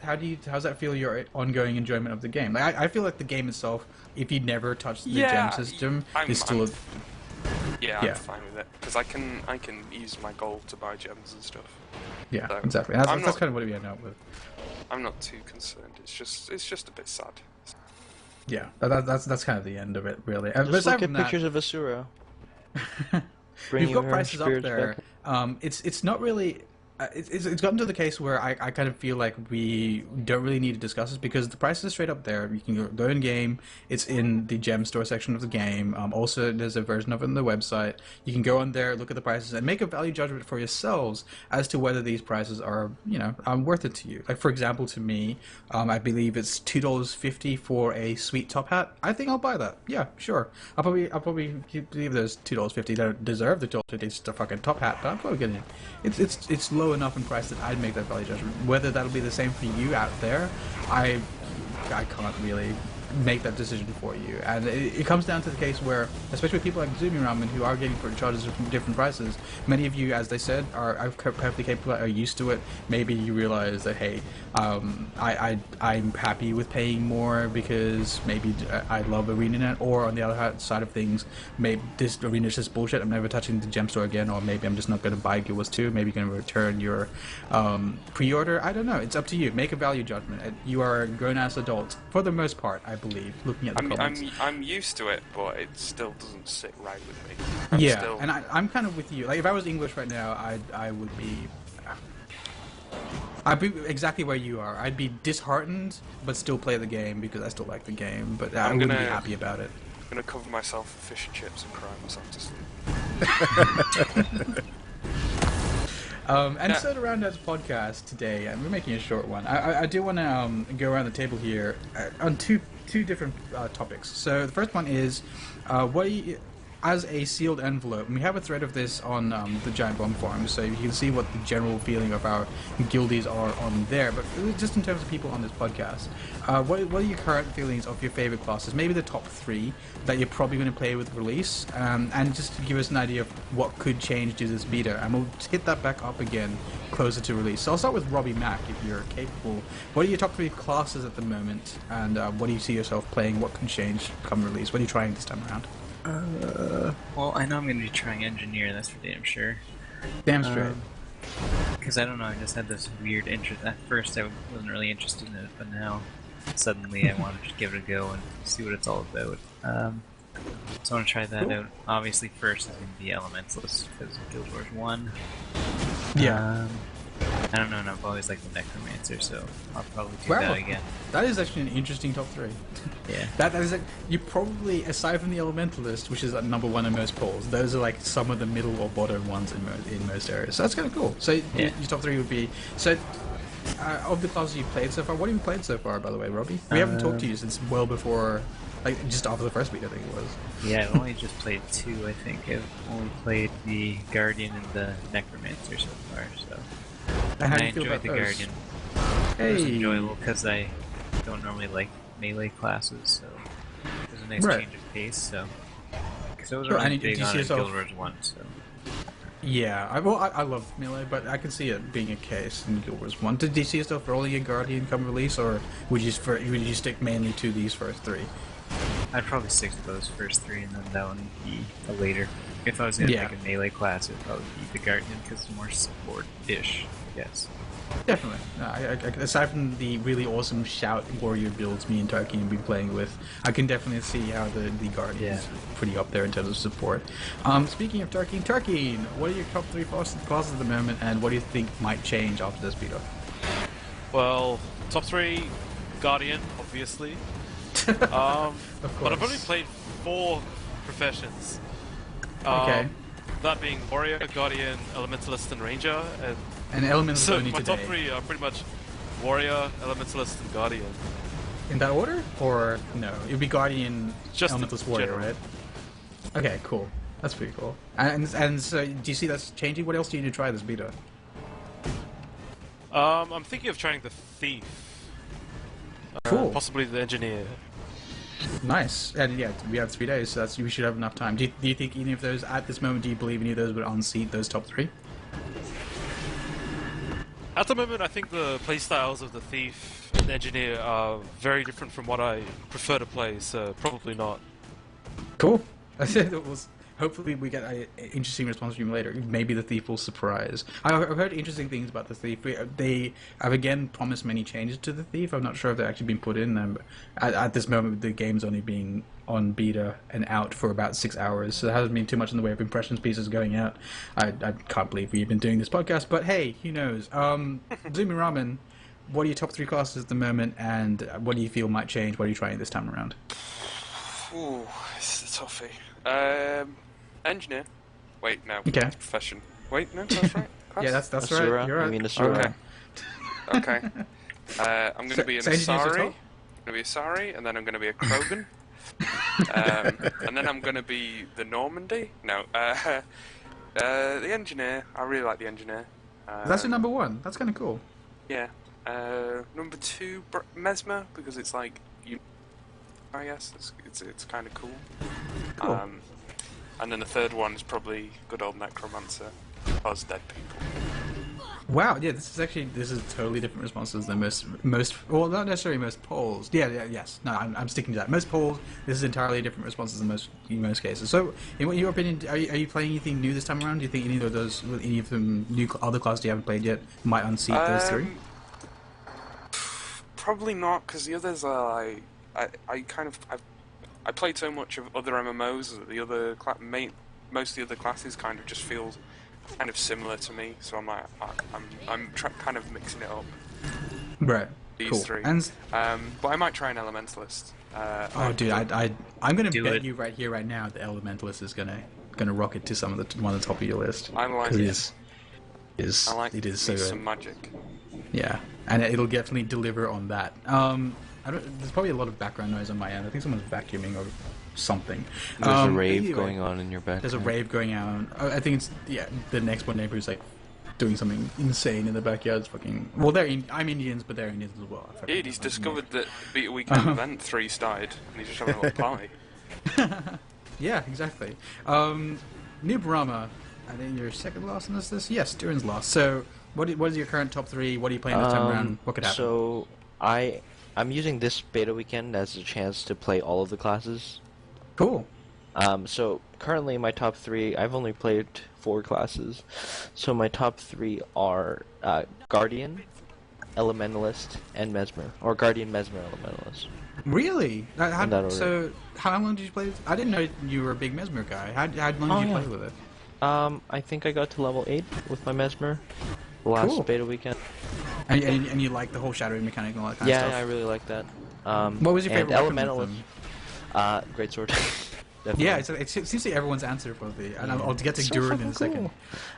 how's that feel your ongoing enjoyment of the game? Like, I feel like the game itself, if you never touch the gem system, is still I'm fine with it because I can use my gold to buy gems and stuff. Yeah, So, exactly. That's kind of what we end up with. I'm not too concerned. It's just a bit sad. Yeah, that's kind of the end of it, really. Just look at pictures of Asura. You've got prices up there. It's not really. It's gotten to the case where I kind of feel like we don't really need to discuss this because the price is straight up there. You can go in game. It's in the gem store section of the game. Also, there's a version of it on the website. You can go on there, look at the prices, and make a value judgment for yourselves as to whether these prices are, worth it to you. Like, for example, to me, I believe it's $2.50 for a sweet top hat. I think I'll buy that. Yeah, sure. I'll probably believe there's $2.50 that don't deserve the $2.50. It's just a fucking top hat, but I'm probably getting it. It's low enough in price that I'd make that value judgment. Whether that'll be the same for you out there, I can't really make that decision for you. And it comes down to the case where, especially with people like Zoomy Ramen who are getting charges from different prices, many of you, as they said, are perfectly capable, are used to it. Maybe you realize that, hey, I'm happy with paying more because maybe I love ArenaNet, or on the other side of things, maybe this arena is just bullshit, I'm never touching the gem store again, or maybe I'm just not going to buy Guild Wars 2, maybe you're going to return your pre-order. I don't know, it's up to you. Make a value judgment. You are a grown-ass adult, for the most part, I believe, looking at the comments. I'm used to it, but it still doesn't sit right with me. And I'm kind of with you. Like, if I was English right now, I'd be exactly where you are. I'd be disheartened, but still play the game because I still like the game. But I wouldn't be happy about it. I'm gonna cover myself with fish and chips and cry myself to sleep. So to round out the podcast today, and we're making a short one, I do want to go around the table here on two different topics. So the first one is, what do you, as a sealed envelope, and we have a thread of this on the Giant Bomb forum, so you can see what the general feeling of our guildies are on there. But just in terms of people on this podcast, what are your current feelings of your favorite classes? Maybe the top 3 that you're probably going to play with release, and just to give us an idea of what could change due to this beta. And we'll hit that back up again closer to release. So I'll start with Robbie Mack, if you're capable. What are your top 3 classes at the moment, and what do you see yourself playing? What can change come release? What are you trying this time around? Well, I know I'm going to be trying Engineer, that's for damn sure. Damn straight. Because I don't know, I just had this weird interest. At first I wasn't really interested in it, but now suddenly I want to just give it a go and see what it's all about. So I want to try that out. Obviously first is going to be Elementalist, because of Guild Wars 1. Yeah. I don't know, and I've always liked the Necromancer, so I'll probably do that again. That is actually an interesting top 3. Yeah. That is like, you probably, aside from the Elementalist, which is at number 1 in most polls, those are like some of the middle or bottom ones in most areas. So that's kind of cool. So your top 3 would be, so of the classes you've played so far, what have you played so far, by the way, Robbie? We haven't talked to you since well before, like just after the first week, I think it was. Yeah, I've only just played 2, I think. I've only played the Guardian and the Necromancer so far, so. And how do I you feel enjoyed about the those? Guardian. Hey. It was enjoyable because I don't normally like melee classes, so it was a nice change of pace. So, because I was really big on it in Guild Wars 1, so. Yeah, I love melee, but I can see it being a case in Guild Wars 1. Did you see yourself rolling a Guardian come release, or would you stick mainly to these first 3? I'd probably stick to those first 3, and then that one would be a later. If I was going to pick a melee class, it would probably be the Guardian, because it's more support-ish, I guess. Definitely. Aside from the really awesome shout warrior builds me and Turkey have been playing with, I can definitely see how the Guardian is pretty up there in terms of support. Speaking of Turkey, what are your top 3 classes at the moment, and what do you think might change after this beta? Well, top 3, Guardian, obviously. But I've only played 4 professions. Okay. that being Warrior, Guardian, Elementalist, and Ranger. And Elemental So only my today. top 3 are pretty much Warrior, Elementalist, and Guardian. In that order? Or no? It'd be Guardian, Just in Elementalist, Warrior, general. right? Okay, cool. That's pretty cool. And so, do you see that's changing? What else do you need to try this beta? I'm thinking of trying the Thief. Cool. Possibly the Engineer. Nice. And yeah, we have 3 days, so we should have enough time. Do you think any of those, at this moment, do you believe any of those would unseat those top 3? At the moment, I think the playstyles of the Thief and the Engineer are very different from what I prefer to play, so probably not. Cool. I said it was. Hopefully, we get an interesting response from you later. Maybe the Thief will surprise. I've heard interesting things about the Thief. They have again promised many changes to the Thief. I'm not sure if they've actually been put in them. But at this moment, the game's only been on beta and out for about 6 hours, so there hasn't been too much in the way of impressions pieces going out. I can't believe we've been doing this podcast, but hey, who knows? Zumi Ramen, what are your top 3 classes at the moment, and what do you feel might change? What are you trying this time around? Ooh, this is a toughie. Engineer. Wait, no. Okay. Profession. Wait, no, that's right. Class? Yeah, that's Asura? right. You're right. I mean Asura. Okay. I'm going to be an Say engineers as Asari. well? I'm going to be Asari, and then I'm going to be a Krogan. And then I'm going to be the Normandy. No, the Engineer. I really like the Engineer. That's your number 1. That's kind of cool. Yeah. Number 2, Mesmer, because it's like I guess it's kind of cool. Cool. And then the third one is probably good old Necromancer, because dead people. Wow, yeah, this is totally different responses than most well, not necessarily most polls. Yes. No, I'm sticking to that. Most polls, this is entirely different responses in most cases. So, in your opinion, are you playing anything new this time around? Do you think any of them new other classes you haven't played yet might unseat those 3? Probably not, because the others are like I played so much of other MMOs that the other most of the other classes kind of just feel kind of similar to me. So I'm like, I'm kind of mixing it up. Right. These Cool. 3. And But I might try an Elementalist. dude, I'm gonna Do bet it. you right here, right now, the Elementalist is gonna rocket to one of the top of your list. I like 'Cause it. I like it is so me good. some magic. Yeah, and it'll definitely deliver on that. There's probably a lot of background noise on my end. I think someone's vacuuming or something. There's a rave anyway, going on in your back. There's a rave going on. I think it's the next door neighbor who's like doing something insane in the backyard. It's fucking. Well, I'm Indians, but they're Indians as well. Dude, he's discovered that Beta Weekend Event 3 started, and he's just having a little party. Yeah, exactly. New Brahma, I think you're second last on this list. Yes, Dourin's last. So, what is your current top 3? What are you playing this time around? What could happen? So I'm using this beta weekend as a chance to play all of the classes. Cool. So currently my top 3, I've only played 4 classes. So my top 3 are Guardian, Elementalist, and Mesmer, or Guardian, Mesmer, Elementalist. Really? In that order. So, how long did you play? I didn't know you were a big Mesmer guy. How long did you play with it? I think I got to level 8 with my Mesmer last Cool. beta weekend. And you like the whole shadowing mechanic and all that kind of Yeah, stuff? I really like that. What was your favorite and weapon with Elementalist? them? Great sword. Definitely. Yeah, it seems like everyone's answer for the. And I'll get to So Dourin in a fucking second. cool.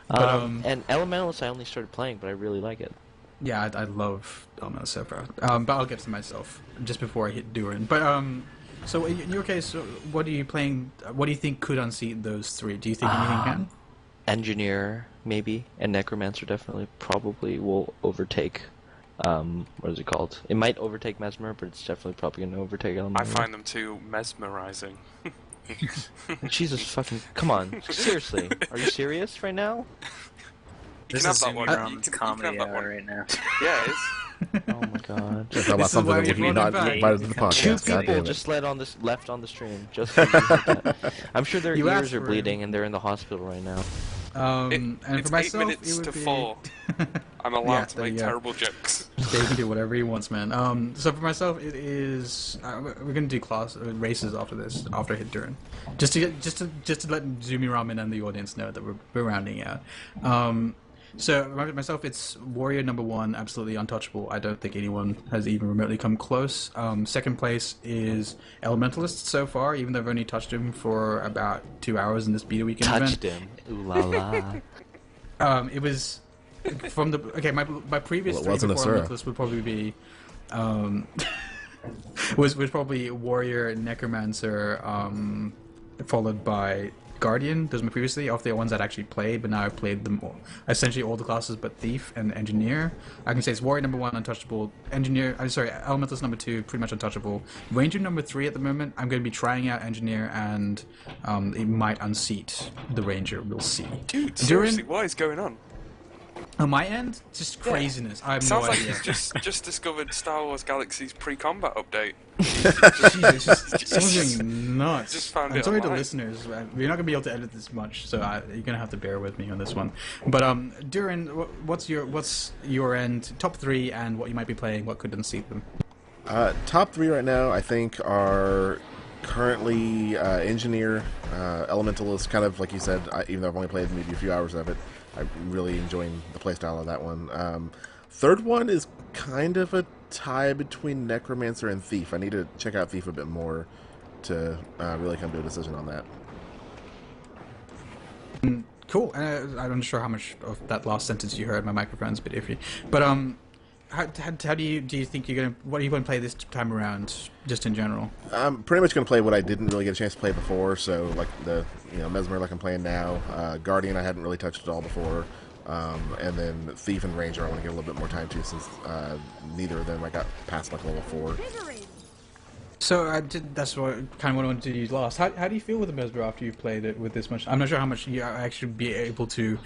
But, and Elementalist I only started playing, but I really like it. yeah, I love Elemental so far. But I'll get to myself just before I hit Dourin. But so in your case, what are you playing? What do you think could unseat those 3? Do you think anything can? Engineer, maybe, and Necromancer definitely probably will overtake, what is it called? It might overtake Mesmer, but it's definitely probably going to overtake I Elemental. find them too mesmerizing. Jesus fucking, come on, seriously, are you serious right now? You This can is have that one. Zumi You Ramen's can comedy have that hour one. right now. Yeah, it is. Oh my god. Talk about This is something why that we would brought not him back. invited to the 2 podcast. God people damn it. just left on the stream, just for that. I'm sure their You ears asked are for it. bleeding and they're in the hospital right now. And It's for myself, 8 minutes it would to be... 4. I'm allowed Yeah, to there make you go. terrible jokes. Dave can do whatever he wants, man. So for myself, it is we're gonna do races after this, after I hit Dourin, just to let Zumi Ramen and the audience know that we're rounding out. So myself, it's Warrior number 1, absolutely untouchable. I don't think anyone has even remotely come close. Second place is Elementalist so far, even though I've only touched him for about 2 hours in this beta weekend Touched event. him. Ooh la la. It was from the my previous Well, it three wasn't before Asura. Elementalist would probably be was probably Warrior, Necromancer, followed by Guardian. Those were previously off the ones I'd actually played, but now I've played them all, essentially all the classes but Thief and Engineer. I can say it's Warrior number 1, untouchable. Elementalist number 2, pretty much untouchable. Ranger number 3 at the moment, I'm going to be trying out Engineer, and it might unseat the Ranger. We'll see. Dude, seriously, what is going on? On my end, just craziness. I have no Sounds like idea. he's just discovered Star Wars Galaxy's pre-combat update. Jesus, just something nuts. Just found I'm it sorry to online. listeners. We're not gonna be able to edit this much, so you're gonna have to bear with me on this one. But Dourin, what's your end top 3 and what you might be playing? What could unseat them? Top 3 right now, I think, are currently Engineer, Elementalist, kind of like you said, even though I've only played maybe a few hours of it, I'm really enjoying the playstyle of that one. Third one is kind of a tie between Necromancer and Thief. I need to check out Thief a bit more to really come to a decision on that. Cool. I'm not sure how much of that last sentence you heard. My microphone's a bit iffy. But how do you think you're gonna? What are you going to play this time around? Just in general. I'm pretty much going to play what I didn't really get a chance to play before. So like the Mesmer, like I'm playing now. Guardian, I hadn't really touched at all before. And then Thief and Ranger, I want to get a little bit more time to, since neither of them I got past like level 4. So that's what kind of what I wanted to use last. How do you feel with the Mesmer after you've played it with this much? I'm not sure how much you actually be able to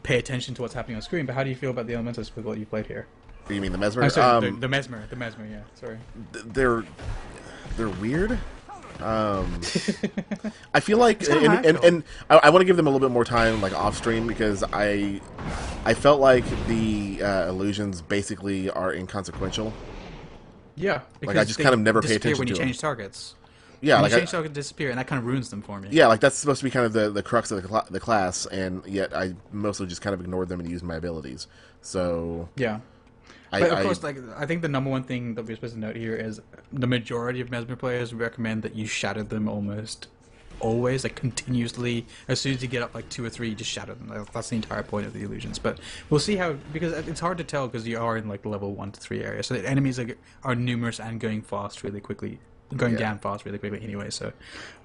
pay attention to what's happening on screen, but how do you feel about the Elementals with what you played here? You mean the Mesmer? I'm sorry, the Mesmer, yeah. Sorry. They're weird. I feel like, and I want to give them a little bit more time, like off stream, because I felt like the illusions basically are inconsequential. Yeah, Like I just kind of never pay attention when to you them. change targets. Yeah, When like you change targets, disappear, and that kind of ruins them for me. yeah, like that's supposed to be kind of the crux of the class, and yet I mostly just kind of ignored them and used my abilities. So Yeah. But of course, like I think the number one thing that we're supposed to note here is the majority of Mesmer players recommend that you shatter them almost always, like continuously. As soon as you get up like 2 or 3, you just shatter them. Like, that's the entire point of the illusions. But we'll see how, because it's hard to tell because you are in like the level 1 to 3 area. So the enemies are numerous and going fast really quickly. Going down fast really quickly anyway. So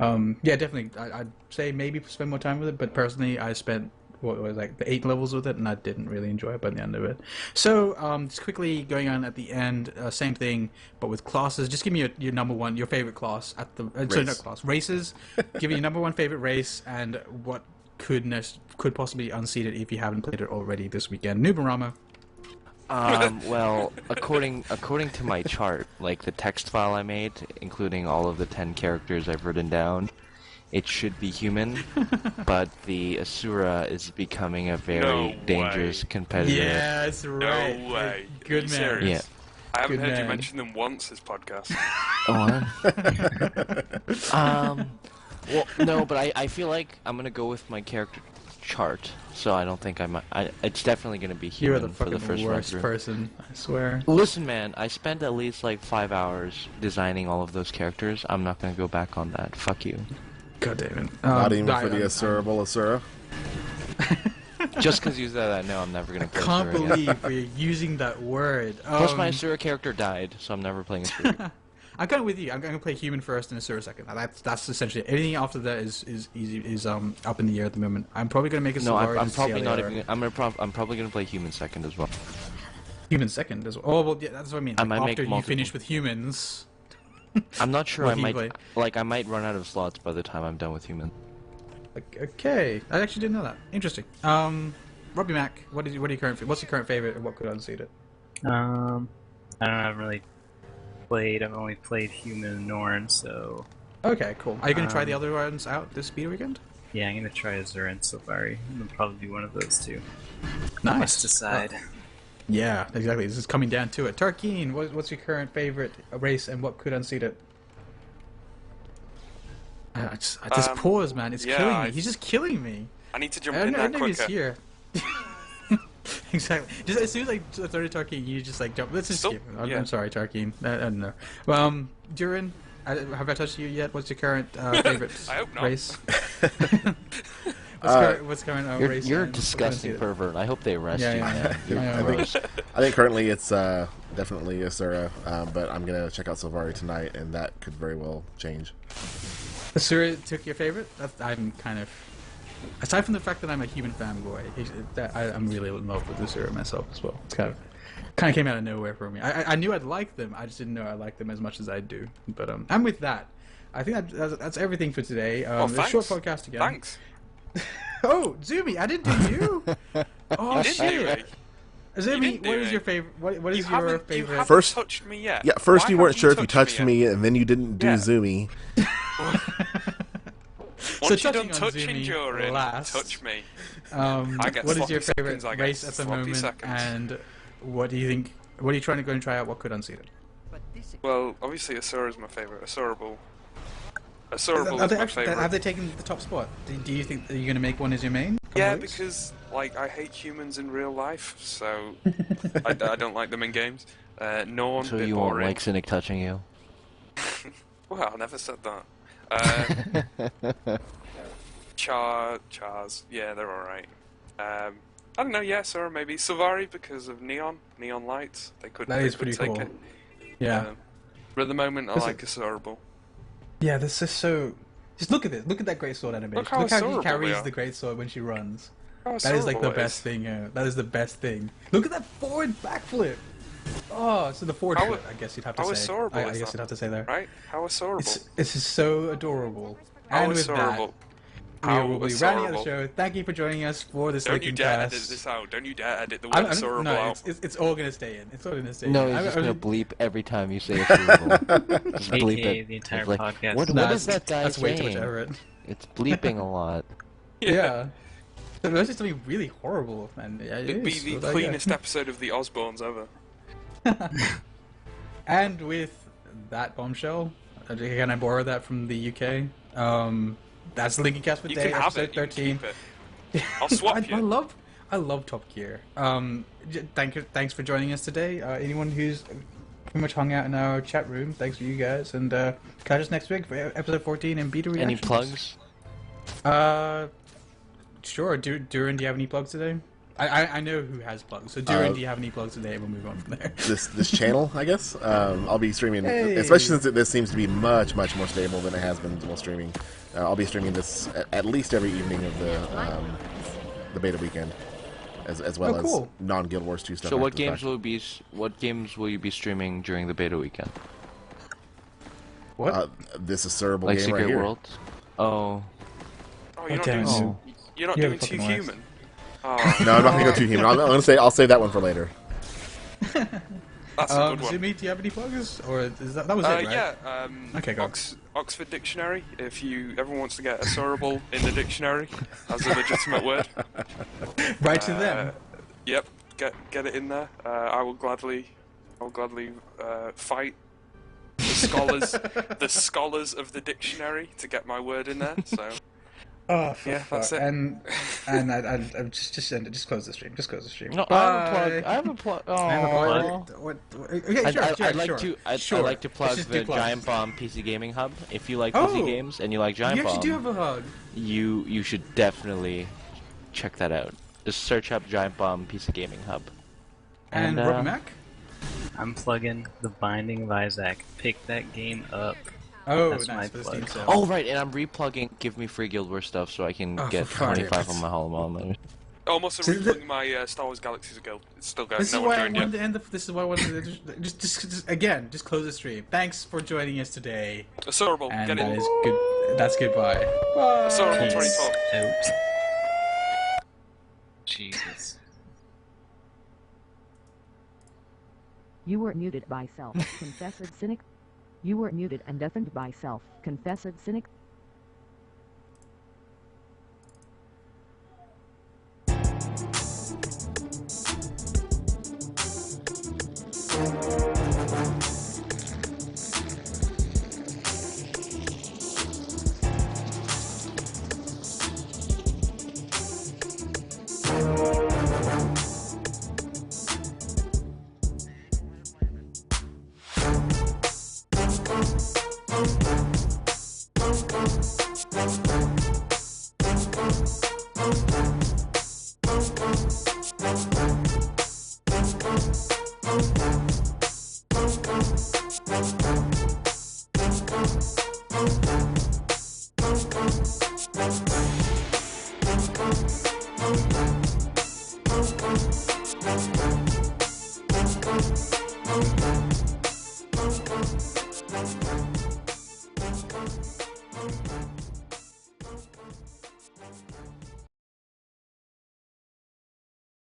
yeah, definitely. I'd say maybe spend more time with it. But personally, I spent what was like the 8 levels with it, and I didn't really enjoy it by the end of it. So just quickly going on at the end, same thing, but with classes. Just give me your number 1, your favorite class at the sorry, not class, races. Give me your number 1 favorite race and what could possibly unseat it if you haven't played it already this weekend. Nubarama. Well, according to my chart, like the text file I made, including all of the 10 characters I've written down, it should be human, but the Asura is becoming a very dangerous competitor. Yeah, that's right. No way. Good Are you man. serious? Yeah. I haven't Good heard you man. mention them once this podcast. Well, no, but I feel like I'm gonna go with my character chart, so I don't think it's definitely gonna be You're human the for the fucking first run worst through. person, I swear. Listen, man, I spent at least like 5 hours designing all of those characters. I'm not gonna go back on that. Fuck you. God damn it. Not even for the Asurable Asura. Just because you said that, no, I'm never gonna play Can't Asura again. believe we're using that word. Plus, my Asura character died, so I'm never playing Asura. I'm kind of with you. I'm going to play human first and Asura second. That's essentially it. Anything after that is easy, is up in the air at the moment. I'm probably going to make a No, Solari I'm to see how probably they not are. even. I'm probably gonna play human second as well. Human second as well. Oh well, yeah, that's what I mean. I Like, might make after you multiple. finish with humans. I'm not sure. Will I he might play? I might run out of slots by the time I'm done with human. Okay, I actually didn't know that. Interesting. Robbie Mac, what's your current favorite and what could unseat it? I don't know, I haven't really played. I've only played human and Norn, so Okay, cool. Are you going to try the Um, other ones out this speed weekend? yeah, I'm gonna try Azure and Safari. It'll probably be one of those two. Nice. Must decide. Yeah, exactly. This is coming down to it. Tarkeen, what's your current favorite race and what could unseat it? This pause, man. It's yeah, killing me. He's just killing me. I need to jump I in know, there I know he's quicker. here. exactly. Just as soon as I started talking, you just like jump. Let's just Still- skip. yeah. I'm sorry, Tarkeen. I don't know. Dourin, have I touched you yet? What's your current favorite I hope not. race? What's current race? You're a and disgusting what pervert. I hope they arrest Yeah, you, yeah. man. You're I know. gross. I think currently it's definitely Asura, but I'm gonna check out Sylvari tonight, and that could very well change. Asura took your favorite? I'm kind of. Aside from the fact that I'm a human fanboy, I'm really in love with Asura myself as well. It's kind of came out of nowhere for me. I knew I'd like them. I just didn't know I liked them as much as I do. But and with that, I think that's everything for today. Oh, It's a thanks. short podcast again. Thanks. Oh, Zumi, I didn't do you. Oh You did do shit. me. Zumi, didn't do what is me. your favorite? What is You your haven't favorite? First- touched me yet. Yeah, first Why you weren't haven't sure if you touched yet? me, and then you didn't do Yeah. Zoomy. Once you're touching done on touching Zumi Dourin, last. touch me. What get is sloppy your favorite seconds, I get race at the sloppy moment? seconds. And what do you think? What are you trying to go and try out? What could unseat it? Well, obviously Asura is my favourite. Asurable Are is they my actually, have favourite. they taken the top spot? Do you think that you're going to make one as your main? Yeah, Release? because like I hate humans in real life, so I don't like them in games. Norn, So bit you won't boring. like Cynic touching you? Well, I never said that. Chars, yeah, they're alright. I don't know, yeah, Sora maybe. Sylvari because of neon lights. They could That they is could pretty take cool. it. Yeah. But at the moment, I Listen- like Asurable. Yeah, this is so. Just look at this. Look at that great sword animation. Look how Look how adorable he they carries are. the great sword when she runs. How That is like the Asurable it best is. thing. That is the best thing. Look at that forward backflip. Oh, so the forward How- flip, I guess you'd have to how say. Asurable I is guess that? you'd have to say there. Right? How Asurable. It's just so adorable. How And with that, Asurable. we How will be rounding out the Asurable. show. Thank you for joining us for this Don't you dare edit Lincolncast. this out. Don't you dare edit the I'm- word Asurable no, out. it's all gonna stay in. It's all gonna stay No, in. he's just gonna I'm- bleep every time you say it's bleepable. Just bleep AKA it. the entire It's like, podcast. What Nah, is that guy That's way too much saying? effort. It's bleeping a lot. Yeah. That's just something really horrible, man. Yeah, it It'd be is. the But, yeah. cleanest episode of the Osbournes ever. And with that bombshell, can I borrow that from the UK? That's Lincolncast for You Day, can have episode it. You can 13. keep it. I'll swap I you. love Top Gear. Thanks for joining us today. Anyone who's pretty much hung out in our chat room, thanks for you guys. And catch us next week for episode 14 and beta reactions. Any plugs? Sure. Dourin, do you have any plugs today? I know who has plugs. So Dourin, do you have any plugs today? And we'll move on from there. This channel, I guess. I'll be streaming, Hey. especially since this seems to be much more stable than it has been while streaming. I'll be streaming this at least every evening of the beta weekend, as well Oh, cool. as non-Guild Wars 2 stuff. So what after the games fact. what games will you be streaming during the beta weekend? What? This is Cerebral Like game Secret right here. Worlds? Oh, Oh, you're not damn doing. it. Oh. You're not You have doing a too fucking life. human. Oh, No, I'm not gonna go too human. I'll save that one for later. that's a good one. Zumi, do you have any plugs? Or is that was it, right? Yeah. Okay, go. Oxford Dictionary. If everyone wants to get Asurable in the dictionary as a legitimate word. Right to them. Yep. Get it in there. I will gladly fight the scholars of the dictionary to get my word in there. So Oh, for yeah, that's fuck. it. And I just end it. Just close the stream. Just close the stream. no, Bye. I have a plug. Oh, I have a plug. Okay, I'd, sure, I'd, sure, I'd like sure. to. I'd Sure. like to plug Let's just do the plugs. Giant Bomb PC Gaming Hub. If you like Oh! PC games and you like Giant You Bomb, actually do have a hug. you should definitely check that out. Just search up Giant Bomb PC Gaming Hub. And And, Rob Mac? I'm plugging The Binding of Isaac. Pick that game up. Oh, That's nice my for the plug. Steam sale. Oh right, and I'm replugging Give Me Free Guild Wars stuff so I can Oh, get for fuck's 25 sake. on my Hollow later. Oh, I'm also So the- replugging my Star Wars Galaxies Guild. It's still going. This No is one why I joined wanted yet. to end the. This is why I wanted to just again just close the stream. Thanks for joining us today, Asurable. and Get that it. is good. That's goodbye. Bye. Asurable Peace 24. out. Jesus. You were muted by self. Confessed cynic. You were muted and deafened by self. Confessed cynic.